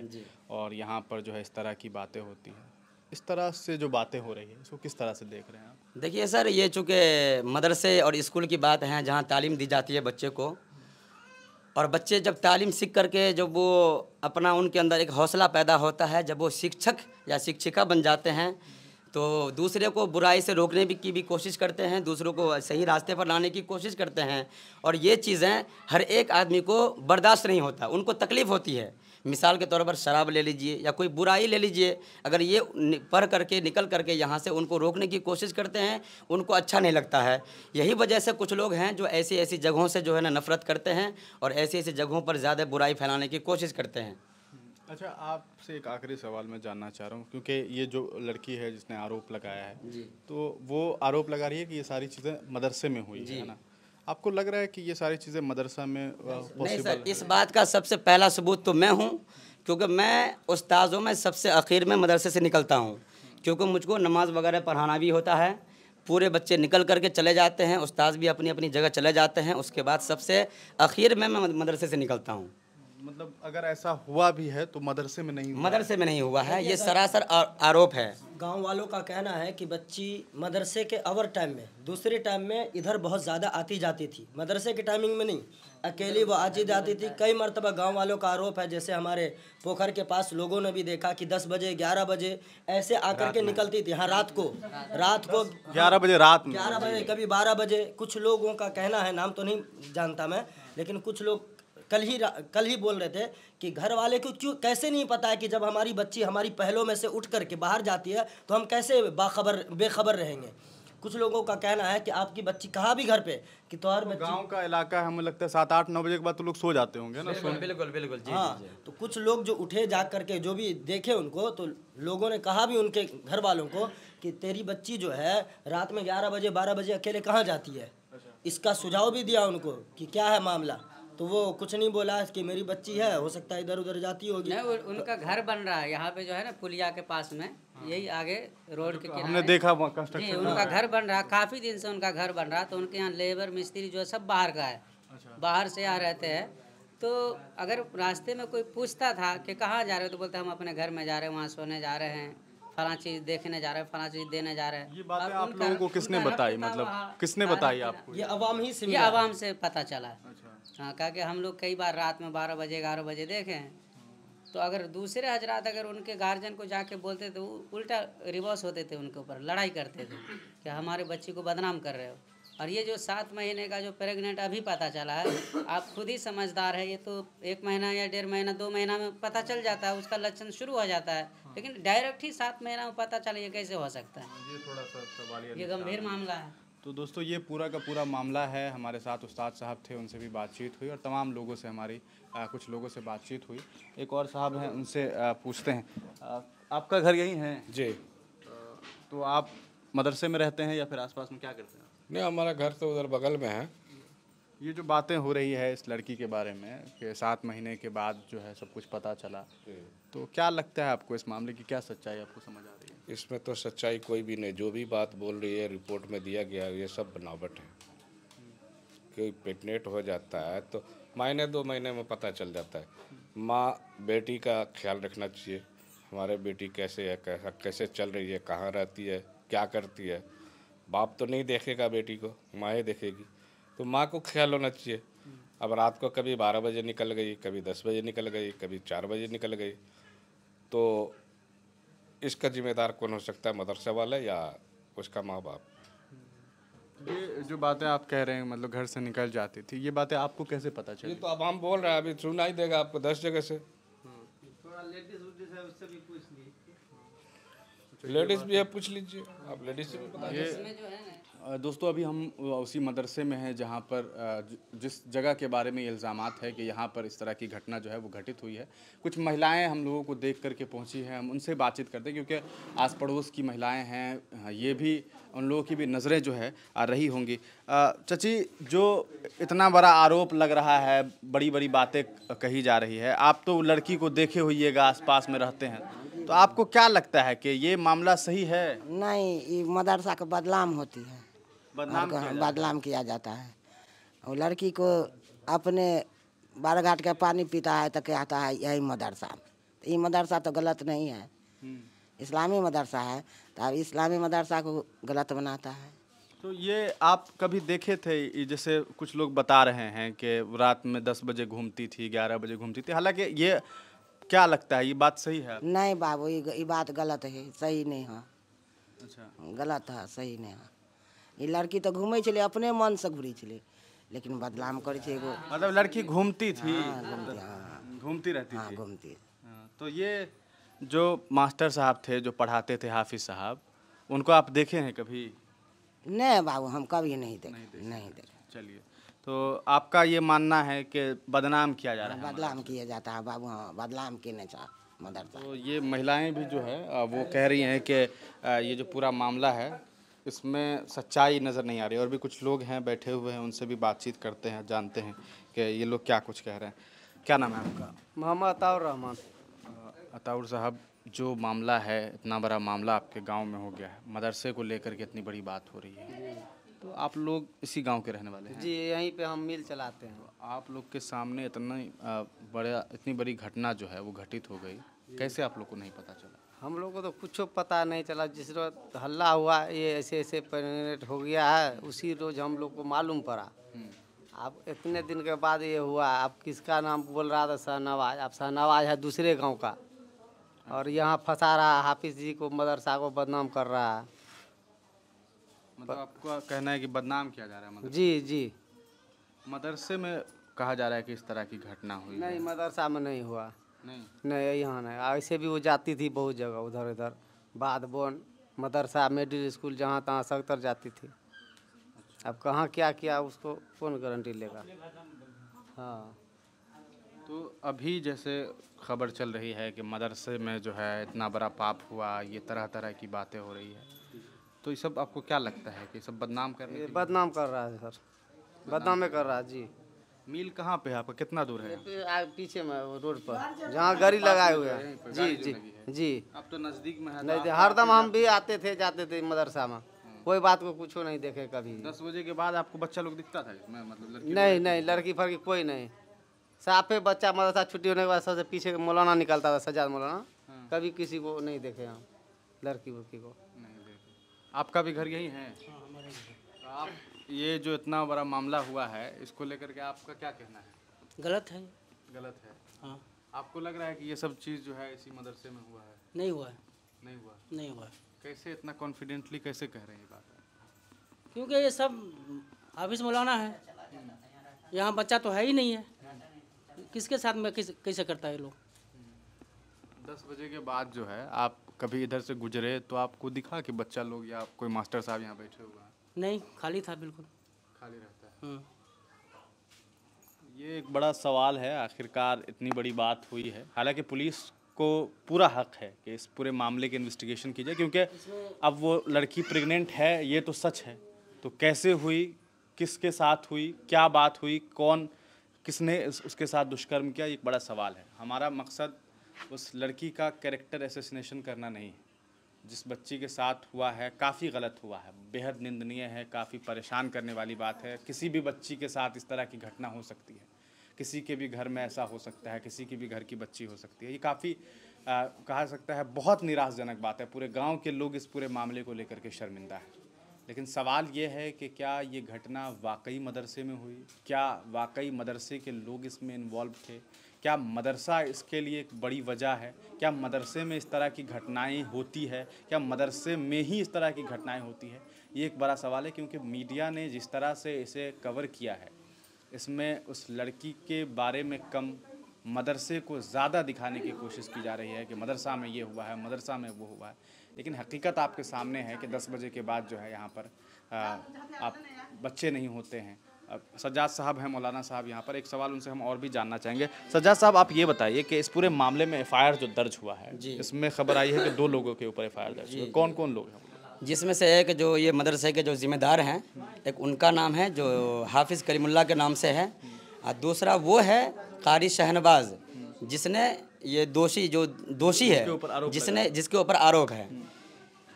B: और यहाँ पर जो है इस तरह की बातें होती हैं। इस तरह से जो बातें हो रही है इसको किस तरह से देख रहे हैं आप?
C: देखिए सर, ये चूँकि मदरसे और स्कूल की बात है, जहाँ तालीम दी जाती है बच्चे को, और बच्चे जब तालीम सीख करके जब वो अपना उनके अंदर एक हौसला पैदा होता है, जब वो शिक्षक या शिक्षिका बन जाते हैं तो दूसरे को बुराई से रोकने की भी कोशिश करते हैं, दूसरों को सही रास्ते पर लाने की कोशिश करते हैं। और ये चीज़ें हर एक आदमी को बर्दाश्त नहीं होता, उनको तकलीफ़ होती है। मिसाल के तौर पर शराब ले लीजिए या कोई बुराई ले लीजिए, अगर ये पढ़ करके निकल करके यहाँ से उनको रोकने की कोशिश करते हैं, उनको अच्छा नहीं लगता है। यही वजह से कुछ लोग हैं जो ऐसी ऐसी जगहों से जो है ना नफ़रत करते हैं और ऐसी ऐसी जगहों पर ज़्यादा बुराई फैलाने की कोशिश करते हैं।
B: अच्छा, आपसे एक आखिरी सवाल मैं जानना चाह रहा हूँ, क्योंकि ये जो लड़की है जिसने आरोप लगाया है
C: जी।
B: तो वो आरोप लगा रही है कि ये सारी चीज़ें मदरसे में हुई है ना? आपको लग रहा है कि ये सारी चीज़ें मदरसा में
C: नहीं
B: पॉसिबल
C: सर, इस बात का सबसे पहला सबूत तो मैं हूँ, क्योंकि मैं उस्तादों में सबसे आखिर में मदरसे से निकलता हूँ, क्योंकि मुझको नमाज वगैरह पढ़ाना भी होता है। पूरे बच्चे निकल करके चले जाते हैं, उस्ताद भी अपनी अपनी जगह चले जाते हैं, उसके बाद सबसे आखिर में मैं मदरसे से निकलता हूँ।
B: मतलब अगर ऐसा हुआ भी है तो मदरसे में नहीं हुआ।
C: मदरसे में नहीं हुआ है, ये सरासर आरोप है।
D: गांव वालों का कहना है कि बच्ची मदरसे के अवर टाइम में, दूसरे टाइम में इधर बहुत ज़्यादा आती जाती थी, मदरसे के टाइमिंग में नहीं, अकेली वो आती जाती थी। कई मरतबा गांव वालों का आरोप है, जैसे हमारे पोखर के पास लोगों ने भी देखा कि 10 बजे 11 बजे ऐसे आकर के निकलती थी। हाँ, रात को
B: 11 बजे रात में
D: 11 बजे, कभी 12 बजे। कुछ लोगों का कहना है, नाम तो नहीं जानता मैं, लेकिन कुछ लोग कल ही बोल रहे थे कि घर वाले को क्यों कैसे नहीं पता है कि जब हमारी बच्ची हमारी पहलों में से उठ करके बाहर जाती है तो हम कैसे बेखबर रहेंगे। कुछ लोगों का कहना है कि आपकी बच्ची कहा भी घर पे कि तुम्हारी बच्ची,
B: गांव का इलाका है, हमें लगता है 7, 8, 9 बजे के बाद तो लोग सो जाते होंगे ना।
C: बिल्कुल बिल्कुल जी।
D: हाँ, तो कुछ लोग जो उठे जा करके जो भी देखे उनको, तो लोगों ने कहा भी उनके घर वालों को कि तेरी बच्ची जो है रात में 11 बजे 12 बजे अकेले कहाँ जाती है। इसका सुझाव भी दिया उनको कि क्या है मामला, तो वो कुछ नहीं बोला कि मेरी बच्ची है, हो सकता है इधर उधर जाती होगी।
E: नहीं, उनका घर बन रहा है यहाँ पे जो है ना, पुलिया के पास में, यही आगे रोड के किनारे
B: हमने देखा वहाँ
E: जी,
B: कंस्ट्रक्शन।
E: उनका घर बन रहा है, काफ़ी दिन से उनका घर बन रहा है। तो उनके यहाँ लेबर मिस्त्री जो है सब बाहर का है, बाहर से यहाँ रहते हैं। तो अगर रास्ते में कोई पूछता था कि कहाँ जा रहे हो, तो बोलते हम अपने घर में जा रहे हैं, वहाँ सोने जा रहे हैं, फला चीज़ देखने जा रहे हैं, फला चीज़ देने जा रहे हैं।
B: ये बातें
E: और
B: आप
E: उनका-
B: लोगों को किसने
E: उनका
B: बताई,
E: रहता
B: मतलब
E: वहाँ
B: किसने
E: सारा
B: बताई
E: चीज़-
B: आपको?
D: ये अवाम ही से
E: ये
D: मिला।
E: आवाम से पता चला। हाँ, कहा कि हम लोग कई बार रात में 12 बजे 11 बजे देखे हैं। तो अगर दूसरे हजरात अगर उनके गार्जियन को जाके बोलते तो उल्टा रिवर्स होते थे, उनके ऊपर लड़ाई करते थे कि हमारे बच्ची को बदनाम कर रहे हो। और ये जो 7 महीने का जो प्रेग्नेंट अभी पता चला है, आप खुद ही समझदार है, ये तो 1 महीना या 1.5 महीना 2 महीना में पता चल जाता है, उसका लक्षण शुरू हो जाता है। लेकिन डायरेक्ट ही 7 महीना में पता चला, ये कैसे हो सकता है?
B: ये थोड़ा सा सवालिया
E: ये गंभीर मामला है।
B: तो दोस्तों ये पूरा का पूरा मामला है। हमारे साथ उस्ताद साहब थे, उनसे भी बातचीत हुई और तमाम लोगों से हमारी कुछ लोगों से बातचीत हुई। एक और साहब हैं, उनसे पूछते हैं। आपका घर यहीं है
F: जी?
B: तो आप मदरसे में रहते हैं या फिर आसपास में क्या करते हैं?
F: नहीं, हमारा घर तो उधर बगल में है।
B: ये जो बातें हो रही है इस लड़की के बारे में कि 7 महीने के बाद जो है सब कुछ पता चला, तो क्या लगता है आपको इस मामले की क्या सच्चाई आपको समझ आ रही है?
F: इसमें तो सच्चाई कोई भी नहीं, जो भी बात बोल रही है रिपोर्ट में दिया गया ये सब बनावट है। कोई प्रेग्नेंट हो जाता है तो महीने 2 महीने में पता चल जाता है। माँ बेटी का ख्याल रखना चाहिए, हमारे बेटी कैसे है, कैसे चल रही है, कहाँ रहती है, क्या करती है। बाप तो नहीं देखेगा बेटी को, माँ ही देखेगी, तो माँ को ख्याल होना चाहिए। अब रात को कभी 12 बजे निकल गई, कभी 10 बजे निकल गई, कभी 4 बजे निकल गई, तो इसका जिम्मेदार कौन हो सकता है? मदरसा वाला या उसका माँ बाप?
B: ये जो बातें आप कह रहे हैं, मतलब घर से निकल जाती थी, ये बातें आपको कैसे पता
F: ये
B: चली?
F: तो अब हम बोल रहे हैं, अभी सुना ही देगा आपको 10 जगह से। लेडीज भी है, पूछ लीजिए आप, लेडीज से भी पता है।
E: इसमें जो है ना,
B: दोस्तों अभी हम उसी मदरसे में हैं जहाँ पर जिस जगह के बारे में ये इल्ज़ामात है कि यहाँ पर इस तरह की घटना जो है वो घटित हुई है। कुछ महिलाएं हम लोगों को देख करके पहुँची हैं, हम उनसे बातचीत करते हैं क्योंकि आस पड़ोस की महिलाएं हैं, ये भी उन लोगों की भी नज़रें जो है आ रही होंगी। चाची, जो इतना बड़ा आरोप लग रहा है, बड़ी बड़ी बातें कही जा रही है, आप तो लड़की को देखे होइएगा, आसपास में रहते हैं, तो आपको क्या लगता है कि ये मामला सही है?
G: नहीं, ये मदरसा का बदनाम होती है,
B: बदनाम
G: किया जाता है। और लड़की को अपने बारघाट का पानी पीता है तो कहता है यही मदरसा। तो ये मदरसा तो गलत नहीं है, इस्लामी मदरसा है, तो अब इस्लामी मदरसा को गलत बनाता है।
B: तो ये आप कभी देखे थे, ये जैसे कुछ लोग बता रहे हैं कि रात में 10 बजे घूमती थी, 11 बजे घूमती थी, हालांकि ये क्या लगता है, ये बात सही है?
G: नहीं बाबू, ये बात गलत है, सही नहीं है।
B: अच्छा,
G: गलत है, सही नहीं है। ये लड़की तो घूमै छलै, अपने मन से घूरी छलै, लेकिन बदनाम करै छै एगो।
B: मतलब लड़की घूमती थी, घूमती रहती
G: हाँ,
B: थी।
G: घूमती।
B: हाँ, तो ये जो मास्टर साहब थे जो पढ़ाते थे, हाफिज साहब, उनको आप देखे हैं कभी?
G: नहीं बाबू, हम कभी नहीं देखे।
B: चलिए, तो आपका ये मानना है कि बदनाम किया जा रहा है?
G: बदनाम किया जाता है बाबू, हाँ, बदनाम किने चाह मदरसा।
B: तो ये महिलाएं भी जो है वो कह रही हैं कि ये जो पूरा मामला है इसमें सच्चाई नज़र नहीं आ रही। और भी कुछ लोग हैं बैठे हुए हैं, उनसे भी बातचीत करते हैं, जानते हैं कि ये लोग क्या कुछ कह रहे हैं। क्या नाम है आपका?
D: मोहम्मद अताउर रहमान।
B: अताउर साहब, जो मामला है, इतना बड़ा मामला आपके गांव में हो गया है, मदरसे को लेकर के इतनी बड़ी बात हो रही है, तो आप लोग इसी गांव के रहने वाले हैं?
D: जी, यहीं पे हम मिल चलाते हैं।
B: आप लोग के सामने इतनी बड़ी घटना जो है वो घटित हो गई, कैसे आप लोग को नहीं पता चला?
H: हम लोग को तो कुछ पता नहीं चला। जिस रोज हल्ला हुआ ये ऐसे ऐसे प्रेग्नेंट हो गया है, उसी रोज हम लोग को मालूम पड़ा। अब इतने दिन के बाद ये हुआ। अब किसका नाम बोल रहा था? शाहनवाज। अब शाहनवाज है दूसरे गांव का, और यहाँ फंसा रहा है, हाफिज जी को, मदरसा को बदनाम कर रहा है।
B: मतलब आपका कहना है कि बदनाम किया जा रहा है मदरसे?
H: जी जी।
B: मदरसे में कहा जा रहा है कि इस तरह की घटना हुई है।
H: नहीं, मदरसा में नहीं हुआ।
B: नहीं,
H: यहाँ नहीं। ऐसे भी वो जाती थी बहुत जगह, उधर इधर बाद बोन मदरसा, मिडिल स्कूल, जहाँ तहाँ सख्तर जाती थी। अब कहाँ क्या किया उसको कौन गारंटी लेगा? हाँ।
B: तो अभी जैसे खबर चल रही है कि मदरसे में जो है इतना बड़ा पाप हुआ, ये तरह तरह की बातें हो रही है, तो ये सब आपको क्या लगता है कि सब बदनाम करने
H: ये
B: के
H: बदनाम कर रहा है सर, बदनाम कर रहा है जी।
B: मील कहाँ पे है आपका, कितना दूर है?
H: पीछे में रोड पर जहाँ गाड़ी लगाए हुए हैं। जी जी जी।
B: अब तो नज़दीक में है।
H: नहीं, हरदम हम भी आते थे जाते थे मदरसा में, कोई बात को कुछ नहीं देखे कभी।
B: 10 बजे के बाद आपको बच्चा लोग दिखता था इसमें, मतलब लड़की?
H: नहीं नहीं, लड़की फड़की कोई नहीं। साफे बच्चा मदरसा छुट्टी होने के बाद सबसे पीछे मौलाना निकलता था, सजाद मौलाना। कभी किसी को नहीं देखे हम, लड़की वड़की को
B: नहीं देखे। आपका भी घर यही है? तो आप ये जो इतना बड़ा मामला हुआ है, इसको लेकर के आपका क्या कहना है?
D: गलत है।
B: गलत है?
D: हाँ।
B: आपको लग रहा है कि ये सब चीज़ जो है इसी मदरसे में हुआ है?
D: नहीं हुआ है।
B: नहीं हुआ?
D: नहीं हुआ है।
B: कैसे इतना कॉन्फिडेंटली कैसे कह रहे हैं ये बात?
D: क्योंकि ये सब हाफिज मौलाना है, यहाँ बच्चा तो है ही नहीं है, किसके साथ में कैसे करता है लोग?
B: 10 बजे के बाद जो है आप कभी इधर से गुजरे तो आपको दिखा कि बच्चा लोग या कोई मास्टर साहब यहाँ बैठे हुए हैं?
D: नहीं, खाली था, बिल्कुल
B: खाली रहता है।
D: ये
B: एक बड़ा सवाल है, आखिरकार इतनी बड़ी बात हुई है। हालांकि पुलिस को पूरा हक है कि इस पूरे मामले की इन्वेस्टिगेशन की जाए, क्योंकि अब वो लड़की प्रेग्नेंट है, ये तो सच है। तो कैसे हुई, किसके साथ हुई, क्या बात हुई, किसने उसके साथ दुष्कर्म किया, एक बड़ा सवाल है। हमारा मकसद उस लड़की का कैरेक्टर असैसिनेशन करना नहीं है। जिस बच्ची के साथ हुआ है काफ़ी गलत हुआ है, बेहद निंदनीय है, काफ़ी परेशान करने वाली बात है। किसी भी बच्ची के साथ इस तरह की घटना हो सकती है, किसी के भी घर में ऐसा हो सकता है, किसी की भी घर की बच्ची हो सकती है। ये काफ़ी कहा सकता है बहुत निराशजनक बात है। पूरे गांव के लोग इस पूरे मामले को लेकर के शर्मिंदा है। लेकिन सवाल ये है कि क्या ये घटना वाकई मदरसे में हुई? क्या वाकई मदरसे के लोग इसमें इन्वॉल्व थे? क्या मदरसा इसके लिए एक बड़ी वजह है? क्या मदरसे में इस तरह की घटनाएं होती है? क्या मदरसे में ही इस तरह की घटनाएं होती है? ये एक बड़ा सवाल है, क्योंकि मीडिया ने जिस तरह से इसे कवर किया है, इसमें उस लड़की के बारे में कम, मदरसे को ज़्यादा दिखाने की कोशिश की जा रही है कि मदरसा में ये हुआ है, मदरसा में वो हुआ है। लेकिन हकीकत आपके सामने है कि 10 बजे के बाद जो है यहाँ पर आप बच्चे नहीं होते हैं। अब सज्जाद साहब हैं, मौलाना साहब यहाँ पर, एक सवाल उनसे हम और भी जानना चाहेंगे। सज्जाद साहब, आप ये बताइए कि इस पूरे मामले में FIR जो दर्ज हुआ है, इसमें खबर आई है कि 2 लोगों के ऊपर FIR दर्ज हुआ है। कौन कौन लोग हैं?
C: जिसमें से एक जो ये मदरसे के जो जिम्मेदार हैं, एक उनका नाम है जो हाफिज़ करीमुल्लाह के नाम से है, और दूसरा वो है कारी शहनवाज, जिसने ये दोषी है, जिसके ऊपर आरोप है।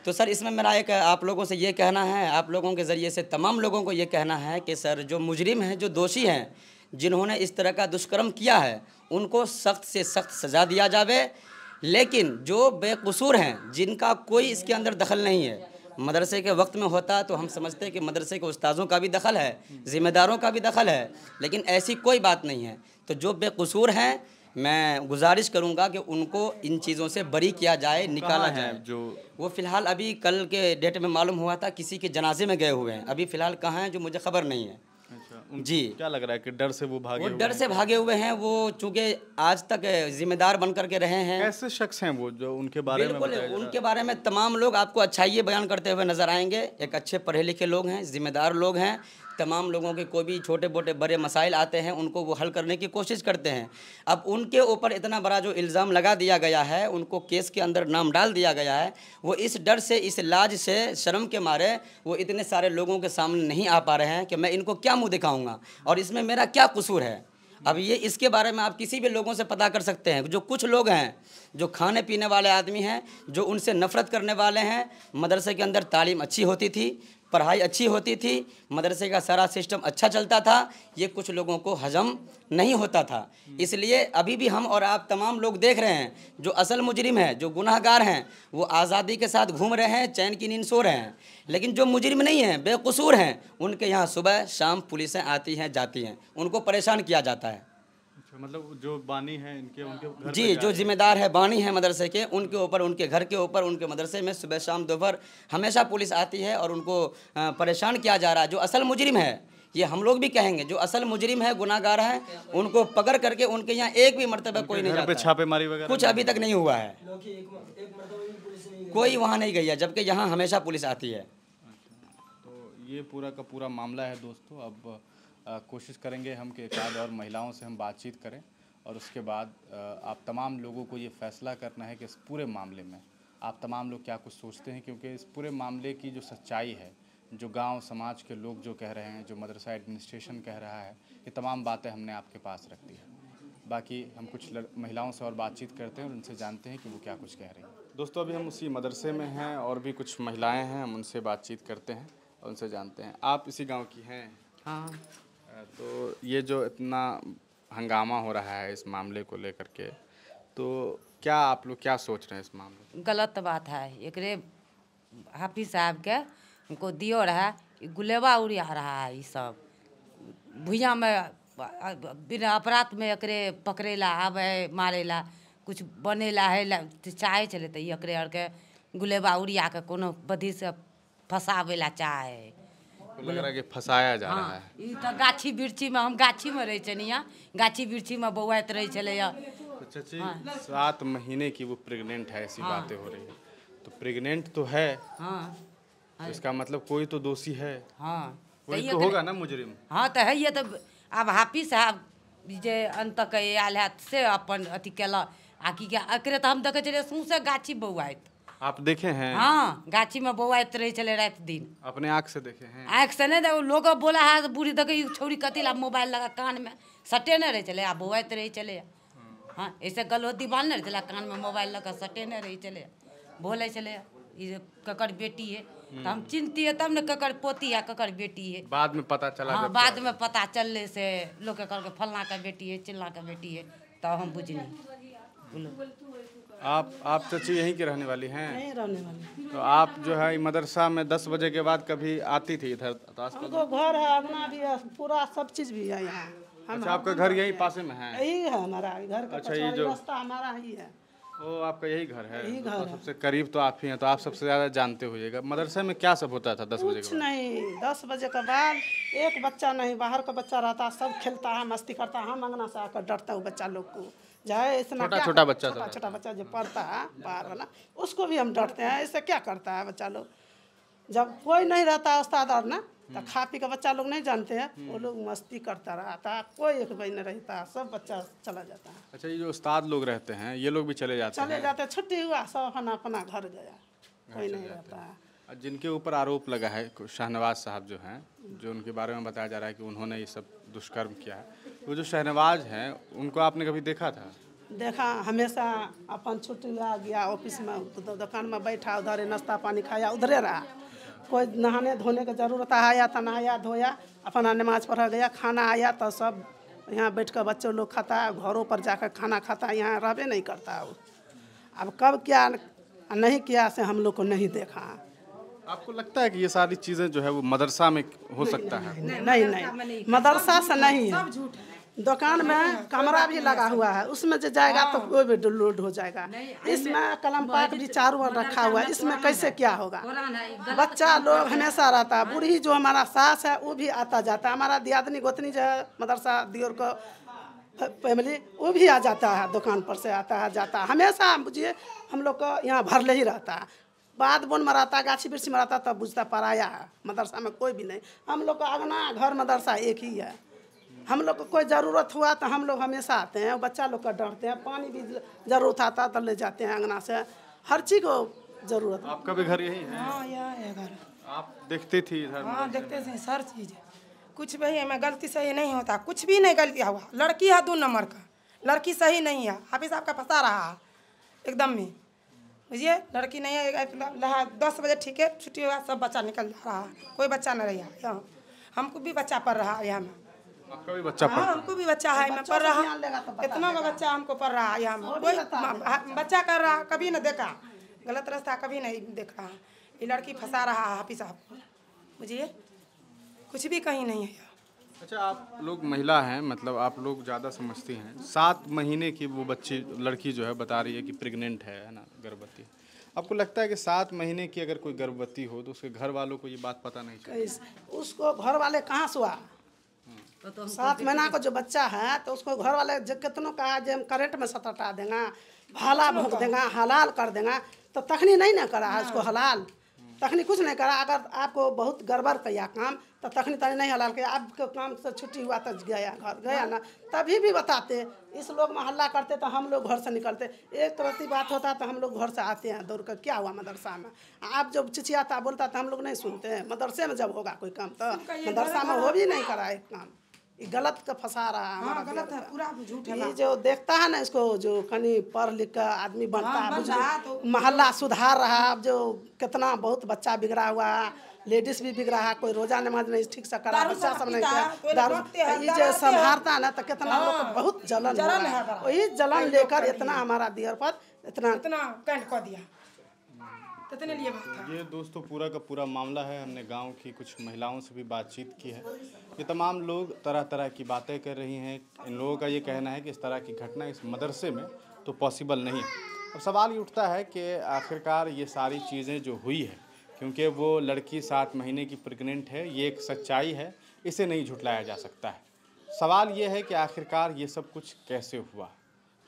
C: तो सर इसमें मेरा एक आप लोगों से ये कहना है, आप लोगों के ज़रिए से तमाम लोगों को ये कहना है कि सर जो मुजरिम हैं, जो दोषी हैं, जिन्होंने इस तरह का दुष्कर्म किया है, उनको सख्त से सख्त सज़ा दिया जावे। लेकिन जो बेकसूर हैं, जिनका कोई इसके अंदर दखल नहीं है, मदरसे के वक्त में होता तो हम समझते हैं कि मदरसे के उस्ताज़ों का भी दखल है, ज़िम्मेदारों का भी दखल है, लेकिन ऐसी कोई बात नहीं है। तो जो बेकसूर हैं, मैं गुजारिश करूंगा कि उनको इन चीज़ों से बरी किया जाए, निकाला जाए।
B: जो
C: वो फ़िलहाल अभी कल के डेट में मालूम हुआ था किसी के जनाजे में गए हुए हैं, अभी फ़िलहाल कहाँ हैं जो मुझे खबर नहीं है।
B: अच्छा,
C: जी,
B: क्या लग रहा है कि डर से वो भागे?
C: वो डर से भागे हुए हैं। वो चूँकि आज तक जिम्मेदार बन करके रहे हैं।
B: कैसे शख्स हैं वो जो उनके बारे में बताया जा रहा है?
C: उनके बारे में तमाम लोग आपको अच्छाई बयान करते हुए नजर आएंगे। एक अच्छे पढ़े लिखे लोग हैं, जिम्मेदार लोग हैं। तमाम लोगों के कोई भी छोटे मोटे बड़े मसाइल आते हैं, उनको वो हल करने की कोशिश करते हैं। अब उनके ऊपर इतना बड़ा जो इल्ज़ाम लगा दिया गया है, उनको केस के अंदर नाम डाल दिया गया है, वो इस डर से, इस लाज से, शर्म के मारे वो इतने सारे लोगों के सामने नहीं आ पा रहे हैं कि मैं इनको क्या मुँह दिखाऊँगा और इसमें मेरा क्या कसूर है। अब ये इसके बारे में आप किसी भी लोगों से पता कर सकते हैं। जो कुछ लोग हैं जो खाने पीने वाले आदमी हैं, जो उनसे नफ़रत करने वाले हैं। मदरसे के अंदर तालीम अच्छी होती थी, पढ़ाई अच्छी होती थी, मदरसे का सारा सिस्टम अच्छा चलता था, ये कुछ लोगों को हजम नहीं होता था। इसलिए अभी भी हम और आप तमाम लोग देख रहे हैं, जो असल मुजरिम है, जो गुनाहगार हैं, वो आज़ादी के साथ घूम रहे हैं, चैन की नींद सो रहे हैं। लेकिन जो मुजरिम नहीं हैं, बेकसूर हैं, उनके यहाँ सुबह शाम पुलिसें आती हैं, जाती हैं, उनको परेशान किया जाता है।
B: मतलब जो बानी है इनके उनके घर
C: जी,
B: पे
C: जो जिम्मेदार है, बानी है मदरसे के, उनके ऊपर, उनके घर के ऊपर, उनके मदरसे में सुबह शाम दोपहर हमेशा पुलिस आती है और उनको परेशान किया जा रहा है। जो असल मुजरिम है, ये हम लोग भी कहेंगे, जो असल मुजरिम है, गुनाहगार है, उनको पकड़ करके उनके यहाँ एक भी मरतबा कोई नहीं
B: घर पे
C: जाता,
B: छापेमारी वगैरह
C: कुछ अभी तक नहीं हुआ है, कोई वहाँ नहीं गई है, जबकि यहाँ हमेशा पुलिस आती है।
B: तो ये पूरा का पूरा मामला है दोस्तों। अब कोशिश करेंगे हम कि एक आध और महिलाओं से हम बातचीत करें और उसके बाद आप तमाम लोगों को ये फ़ैसला करना है कि इस पूरे मामले में आप तमाम लोग क्या कुछ सोचते हैं, क्योंकि इस पूरे मामले की जो सच्चाई है, जो गांव समाज के लोग जो कह रहे हैं, जो मदरसा एडमिनिस्ट्रेशन कह रहा है, ये तमाम बातें हमने आपके पास रख दी है। बाकी हम कुछ महिलाओं से और बातचीत करते हैं और उनसे जानते हैं कि वो क्या कुछ कह रही हैं। दोस्तों, अभी हम उसी मदरसे में हैं और भी कुछ महिलाएँ हैं, हम उनसे बातचीत करते हैं और उनसे जानते हैं। आप इसी गाँव की हैं?
I: हाँ।
B: तो ये जो इतना हंगामा हो रहा है इस मामले को लेकर के, तो क्या आप लोग क्या सोच रहे हैं इस मामले?
I: गलत बात है। एकरे हाफिज साहब के उनको दियो रहा गुलेबा उड़िया रहा है, ये सब भुइया में बिना अपराध में एकरे पकड़ेला आवे, मारेला, कुछ बनेला है, चाहे चले तो एकरे और के गुलेबा उड़िया के कोनो बदी से फंसावेला चाहे।
B: लग रहा है कि फंसाया जा रहा है।
I: ई तो गाछी बिरछी में, हम गाछी में रहे छनिया, गाछी बिरछी में बौआत रहे चले।
B: तो चाची 7 महीने की वो प्रेग्नेंट है, ऐसी बातें हो रही है। तो प्रेग्नेंट तो है, तो इसका मतलब कोई तो दोषी है। कोई तो होगा ना मुजरिम।
I: हाँ तो है ये। तो अब हाफिज साहब जे अंत के आयल है से अपन अथी केला आकी के अकरे तो हम देखे चले सौंसे गाछी बौआत।
B: आप देखे हैं?
I: हाँ, गाछी में बौआत रहे चले रात दिन।
B: अपने आँख से देखे हैं?
I: आँख से नहीं देखो, लोग बोला है बूढ़ी देखे छोरी कथी ला मोबाइल लगा कान में सटे नहीं रहे चले, आ बौआत रहे चले। हाँ, ऐसे गलहोती बांध नहीं चला, कान में मोबाइल लगा सटे नहीं रहे चले, बोले चले ये ककर बेटी है। तो हम चिंती है तब न ककर पोती है, ककर बेटी है।
B: बाद में पता चला?
I: हाँ, बाद में पता चलने से लोग के फलना का बेटी है, चिल्ला का बेटी है, तो हम बुझनी।
B: आप चाची यहीं की रहने वाली हैं?
J: यहीं रहने वाली।
B: तो आप जो है मदरसा में 10 बजे के बाद कभी आती थी इधर?
J: हमको घर है, अंगना भी है, पूरा सब चीज भी है यहाँ।
B: अच्छा, आपका घर यहीं पासे में है?
J: यही है हमारा घर का।
B: अच्छा, ये जो
J: रास्ता हमारा ही है।
B: ओ, आपका यही घर है?
J: यही घर
B: तो
J: है।
B: सबसे करीब तो आप ही हैं, तो आप सबसे ज़्यादा जानते होइएगा। मदरसे में क्या सब होता था 10 बजे
J: कुछ
B: के बाद?
J: नहीं, 10 बजे के बाद एक बच्चा नहीं, बाहर का बच्चा रहता, सब खेलता है, मस्ती करता है। हम अंगना से आकर डरता हूँ बच्चा लोग को, जाए इतना
B: छोटा बच्चा,
J: छोटा बच्चा जो पढ़ता है बाहर वाला, उसको भी हम डरते हैं। इससे क्या करता है बच्चा लोग? जब कोई नहीं रहता उस्ताद और ना, तो खा पी का बच्चा लोग नहीं जानते हैं, वो लोग मस्ती करता रहता, कोई एक भाई नहीं रहता, सब बच्चा चला जाता है।
B: अच्छा, ये जो उस्ताद लोग रहते हैं, ये लोग भी चले जाते हैं?
J: छुट्टी हुआ सब अपना अपना घर गया, कोई नहीं रहता है।
B: जिनके ऊपर आरोप लगा है, शाहनवाज साहब जो हैं, जो उनके बारे में बताया जा रहा है कि उन्होंने ये सब दुष्कर्म किया है, वो जो शाहनवाज हैं, उनको आपने कभी देखा था?
J: देखा, हमेशा अपन छुट्टी आ गया ऑफिस में, दुकान में बैठा, उधर नाश्ता पानी खाया, उधरे रहा। कोई नहाने धोने की ज़रूरत आया तो नहाया धोया, अपना नमाज पढ़ा गया, खाना आया तो सब यहाँ बैठ कर बच्चों लोग खाता है, घरों पर जाकर खाना खाता है, यहाँ रहबे नहीं करता है। अब कब क्या नहीं किया से हम लोग को नहीं देखा।
B: आपको लगता है कि ये सारी चीज़ें जो है वो मदरसा में हो सकता है?
J: नहीं, मदरसा से नहीं है। दुकान में कमरा भी लगा हुआ है, उसमें जो जाएगा तो कोई भी लोड हो जाएगा। इसमें कलम पाक भी चारों ओर रखा हुआ है, इसमें कैसे क्या होगा? बच्चा लोग हमेशा रहता है। बूढ़ी जो हमारा सास है वो भी आता जाता है, हमारा दियादनी गोतनी जो है मदरसा दियोर को फैमिली, वो भी आ जाता है, दुकान पर से आता है जाता है, हमेशा बुझिए हम लोग को यहाँ भरले ही रहता है। बाद बोन में रहता, गाछी बिरछी में रहता, तब बुझता पराया है, मदरसा में कोई भी नहीं। हम लोग का अगना घर मदरसा एक ही है। हम लोग को कोई ज़रूरत हुआ तो हम लोग हमेशा आते हैं, बच्चा लोग का डरते हैं, पानी भी ज़रूरत आता तो ले जाते हैं अंगना से, हर चीज़ को ज़रूरत।
B: आपका भी घर यही है?
K: हाँ, यहाँ है घर।
B: आप देखती थी इधर?
K: हाँ, देखते थे हर चीज़। कुछ भी हमें गलती सही नहीं होता, कुछ भी नहीं गलती हुआ। लड़की है 2 नंबर का, लड़की सही नहीं है, हाफिज साहब का फंसा रहा एकदम में, बुझिए लड़की नहीं है 10 बजे ठीक है छुट्टी हुआ सब बच्चा निकल जा रहा है, कोई बच्चा नहीं रहा यहाँ। हमको भी बच्चा पढ़ रहा है यहाँ में।
B: आपका भी बच्चा
K: हाँ हमको भी बच्चा है, मैं पढ़ रहा, कितना का बच्चा हमको पढ़ रहा है यहाँ में। कोई बच्चा कर रहा कभी न देखा, गलत रास्ता कभी नहीं देख रहा। ये लड़की फंसा रहा है हाफिज साहब को, बुझिए कुछ भी कहीं नहीं है।
B: अच्छा, आप लोग महिला हैं, मतलब आप लोग ज़्यादा समझती हैं। 7 महीने की वो बच्ची लड़की जो है बता रही है कि प्रेग्नेंट है ना, गर्भवती। आपको लगता है कि 7 महीने की अगर कोई गर्भवती हो तो उसके घर वालों को ये बात पता नहीं चली?
J: उसको घर वाले कहाँ से हुआ? 7 महीना का जो बच्चा है तो उसको घर वाले कितनों कहा जो करंट में सटटा देगा, भाला भोंक देगा, हलाल कर देगा, तो तखनी नहीं ना करा उसको हलाल, तखनी कुछ नहीं करा। अगर आपको बहुत गड़बड़ किया काम तो तखनी तनी नहीं हलाल किया, आपके काम से छुट्टी हुआ तो गया घर गया ना, तभी भी बताते। इस लोग में हल्ला करते तो हम लोग घर से निकलते, एक तरह बात होता तो हम लोग घर से आते हैं दौड़ कर, क्या हुआ मदरसा में। आप जब चिचियाता बोलता तो हम लोग नहीं सुनते हैं। मदरसे में जब होगा कोई काम तो मदरसा में हो भी नहीं करा एक काम। ये गलत का फंसा रहा है,
K: हाँ, गलत है, पूरा झूठ है।
J: ये जो देखता है ना इसको, जो कहीं पढ़ लिख कर आदमी बनता है, तो मोहल्ला सुधार रहा। अब जो कितना बहुत बच्चा बिगड़ा हुआ है, लेडीज भी बिगड़ा है, कोई रोजा नमाज नहीं ठीक से करा, बच्चा सब नहीं किया, दारू ये जो संभालता ना, तो कितना लोग को बहुत जलन है। वही जलन लेकर इतना हमारा दियर पर इतना
K: कैंट कर दिया। कितने लिए बात था?
B: ये दोस्तों पूरा का पूरा मामला है। हमने गांव की कुछ महिलाओं से भी बातचीत की है। ये तमाम लोग तरह तरह की बातें कर रही हैं। इन लोगों का ये कहना है कि इस तरह की घटना इस मदरसे में तो पॉसिबल नहीं है। अब सवाल ये उठता है कि आखिरकार ये सारी चीज़ें जो हुई है, क्योंकि वो लड़की 7 महीने की प्रेग्नेंट है, ये एक सच्चाई है, इसे नहीं झुटलाया जा सकता है। सवाल ये है कि आखिरकार ये सब कुछ कैसे हुआ।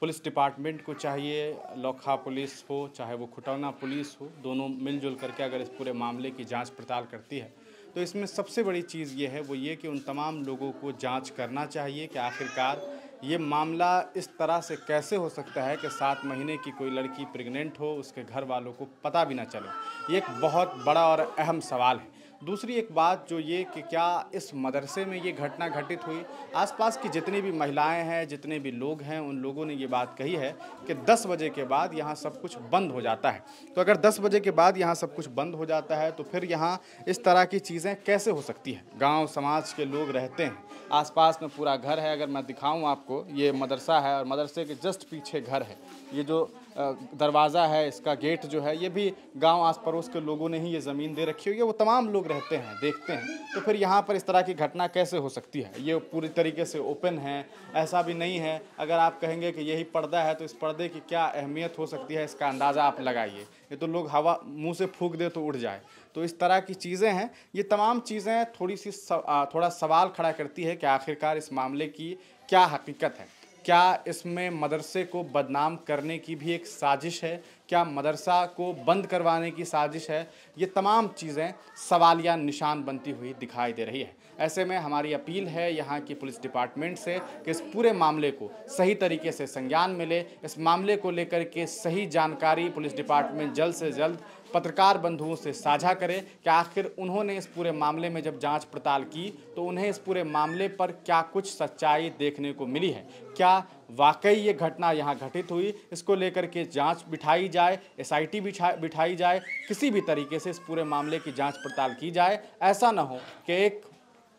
B: पुलिस डिपार्टमेंट को चाहिए, लोखा पुलिस हो चाहे वो खुटौना पुलिस हो, दोनों मिलजुल करके अगर इस पूरे मामले की जांच पड़ताल करती है तो इसमें सबसे बड़ी चीज़ ये है, वो ये कि उन तमाम लोगों को जांच करना चाहिए कि आखिरकार ये मामला इस तरह से कैसे हो सकता है कि 7 महीने की कोई लड़की प्रेग्नेंट हो, उसके घर वालों को पता भी ना चले। ये एक बहुत बड़ा और अहम सवाल है। दूसरी एक बात जो ये कि क्या इस मदरसे में ये घटना घटित हुई, आसपास की जितनी भी महिलाएं हैं, जितने भी लोग हैं, उन लोगों ने ये बात कही है कि 10 बजे के बाद यहाँ सब कुछ बंद हो जाता है। तो अगर 10 बजे के बाद यहाँ सब कुछ बंद हो जाता है तो फिर यहाँ इस तरह की चीज़ें कैसे हो सकती हैं। गांव समाज के लोग रहते हैं, आसपास में पूरा घर है। अगर मैं दिखाऊँ आपको, ये मदरसा है और मदरसे के जस्ट पीछे घर है। ये जो दरवाज़ा है, इसका गेट जो है, ये भी गांव आस पड़ोस के लोगों ने ही ये ज़मीन दे रखी हुई है। वो तमाम लोग रहते हैं, देखते हैं। तो फिर यहाँ पर इस तरह की घटना कैसे हो सकती है। ये पूरी तरीके से ओपन है, ऐसा भी नहीं है। अगर आप कहेंगे कि यही पर्दा है तो इस पर्दे की क्या अहमियत हो सकती है, इसका अंदाज़ा आप लगाइए। ये तो लोग हवा मुँह से फूंक दे तो उड़ जाए। तो इस तरह की चीज़ें हैं। ये तमाम चीज़ें थोड़ा सवाल खड़ा करती है कि आखिरकार इस मामले की क्या हकीकत है। क्या इसमें मदरसे को बदनाम करने की भी एक साजिश है? क्या मदरसा को बंद करवाने की साजिश है? ये तमाम चीज़ें सवालिया निशान बनती हुई दिखाई दे रही है। ऐसे में हमारी अपील है यहाँ की पुलिस डिपार्टमेंट से कि इस पूरे मामले को सही तरीके से संज्ञान मिले। इस मामले को लेकर के सही जानकारी पुलिस डिपार्टमेंट जल्द से जल्द पत्रकार बंधुओं से साझा करे कि आखिर उन्होंने इस पूरे मामले में जब जांच पड़ताल की तो उन्हें इस पूरे मामले पर क्या कुछ सच्चाई देखने को मिली है। क्या वाकई ये घटना यहाँ घटित हुई, इसको लेकर के जांच बिठाई जाए, SIT बिठाई जाए, किसी भी तरीके से इस पूरे मामले की जांच पड़ताल की जाए। ऐसा ना हो कि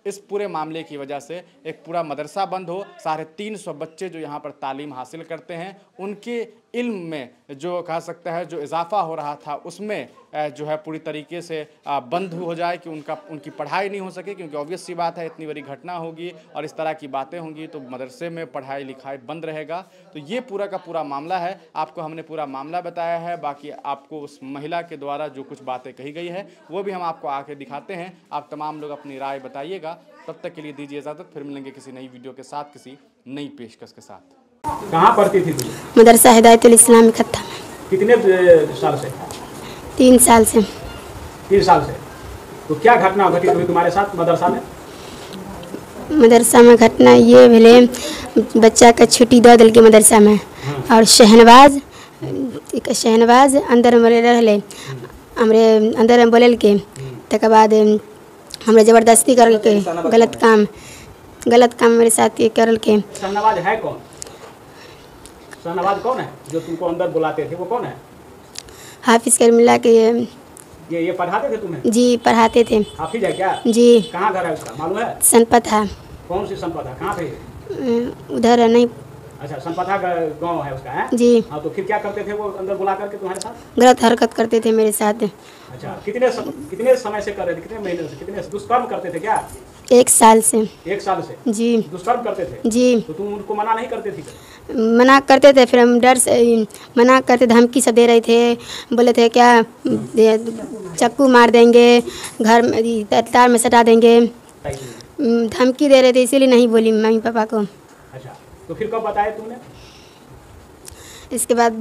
B: इस पूरे मामले की वजह से एक पूरा मदरसा बंद हो। 350 बच्चे जो यहाँ पर तालीम हासिल करते हैं, उनके इल्म में जो कह सकता है जो इजाफा हो रहा था उसमें जो है पूरी तरीके से बंद हो जाए कि उनकी पढ़ाई नहीं हो सके। क्योंकि ऑब्वियस सी बात है, इतनी बड़ी घटना होगी और इस तरह की बातें होंगी तो मदरसे में पढ़ाई लिखाई बंद रहेगा। तो ये पूरा का पूरा मामला है। आपको हमने पूरा मामला बताया है। बाकी आपको उस महिला के द्वारा जो कुछ बातें कही गई है वो भी हम आपको आके दिखाते हैं। आप तमाम लोग अपनी राय बताइएगा। तब तक के लिए दीजिए इजाज़त। फिर मिलेंगे किसी नई वीडियो के साथ, किसी नई पेशकश के साथ।
L: कहाँ पढ़ती थी तुम?
A: मदरसा हिदायतुल इस्लाम खत्ता में।
L: कितने साल से?
A: 3 साल से।
L: 3 साल से। तो क्या घटना घटित हुई तुम्हारे साथ मदरसा में?
A: मदरसा में घटना ये भेले, बच्चा का छुट्टी दे दिल के मदरसा में और शहनवाज अंदर में रहले, हमरे अंदर में बोले के तक बाद हमरे ज़बरदस्ती कर के गलत काम मेरे साथ ये करल के।
L: शहनवाज है कौन? शहनवाज कौन है जो तुमको अंदर बुलाते थे, वो कौन है?
A: हाफिज़ कर मिला के
L: ये पढ़ाते थे तुम्हें?
A: जी पढ़ाते थे।
L: हाफिज है क्या?
A: जी।
L: कहाँ घर है उसका मालूम है?
A: सनपथा।
L: कौन सी सनपथा? कहाँ पे?
A: उधर नहीं।
L: अच्छा, सनपथा गांव है उसका है?
A: जी।
L: हाँ, तो फिर क्या करते थे वो अंदर बुला करके तुम्हारे साथ?
A: गलत हरकत करते थे मेरे साथ।
L: अच्छा, कितने समय से कर रहे थे? कितने महीने से? कितने दुष्कर्म करते थे क्या?
A: 1 साल से।
L: 1 साल से?
A: जी।
L: दुष्कर्म करते थे?
A: जी।
L: तो तुम उनको मना नहीं करते थे?
A: मना करते थे, फिर हम डर से मना करते, धमकी सब दे रहे थे। बोले थे क्या चाकू मार देंगे, घर में तार में सटा देंगे, धमकी दे रहे थे, इसीलिए नहीं बोली मम्मी पापा को।
L: अच्छा, तो फिर कब बताया तुमने?
A: इसके बाद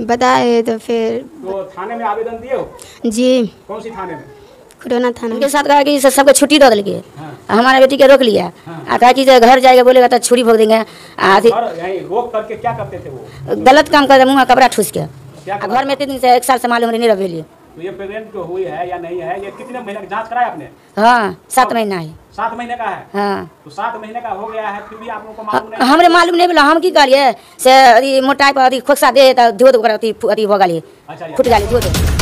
A: बताए तो फिर
L: तो थाने में आवेदन दिए हो?
A: जी।
L: कौन सी थाने में?
A: खुटौना थाना।
M: उनके साथ कहा कि सबको छुट्टी दे दिलके। हमारा बेटी के रोक लिया। कहा कि घर जाएगा बोलेगा तो छुरी भोग देंगे।
L: रोक करके क्या करते थे वो?
M: गलत काम कर मुँह कपड़ा ठूस के। घर में 3 दिन से 1 साल से मालूम नहीं रहे।
L: तो ये प्रेग्नेंट हुई है या नहीं है? ये कितने महीने की जांच कराया आपने?
M: हाँ, 7 महीना है।
L: 7 महीने का है?
M: हाँ।
L: तो 7 महीने का हो गया है, फिर भी आप लोगों को मालूम नहीं?
M: हमरे मालूम नहीं बोला। हम की करिए से मोटाई पर खोखसा दे तो दूध हो गई, फुट गई दूध।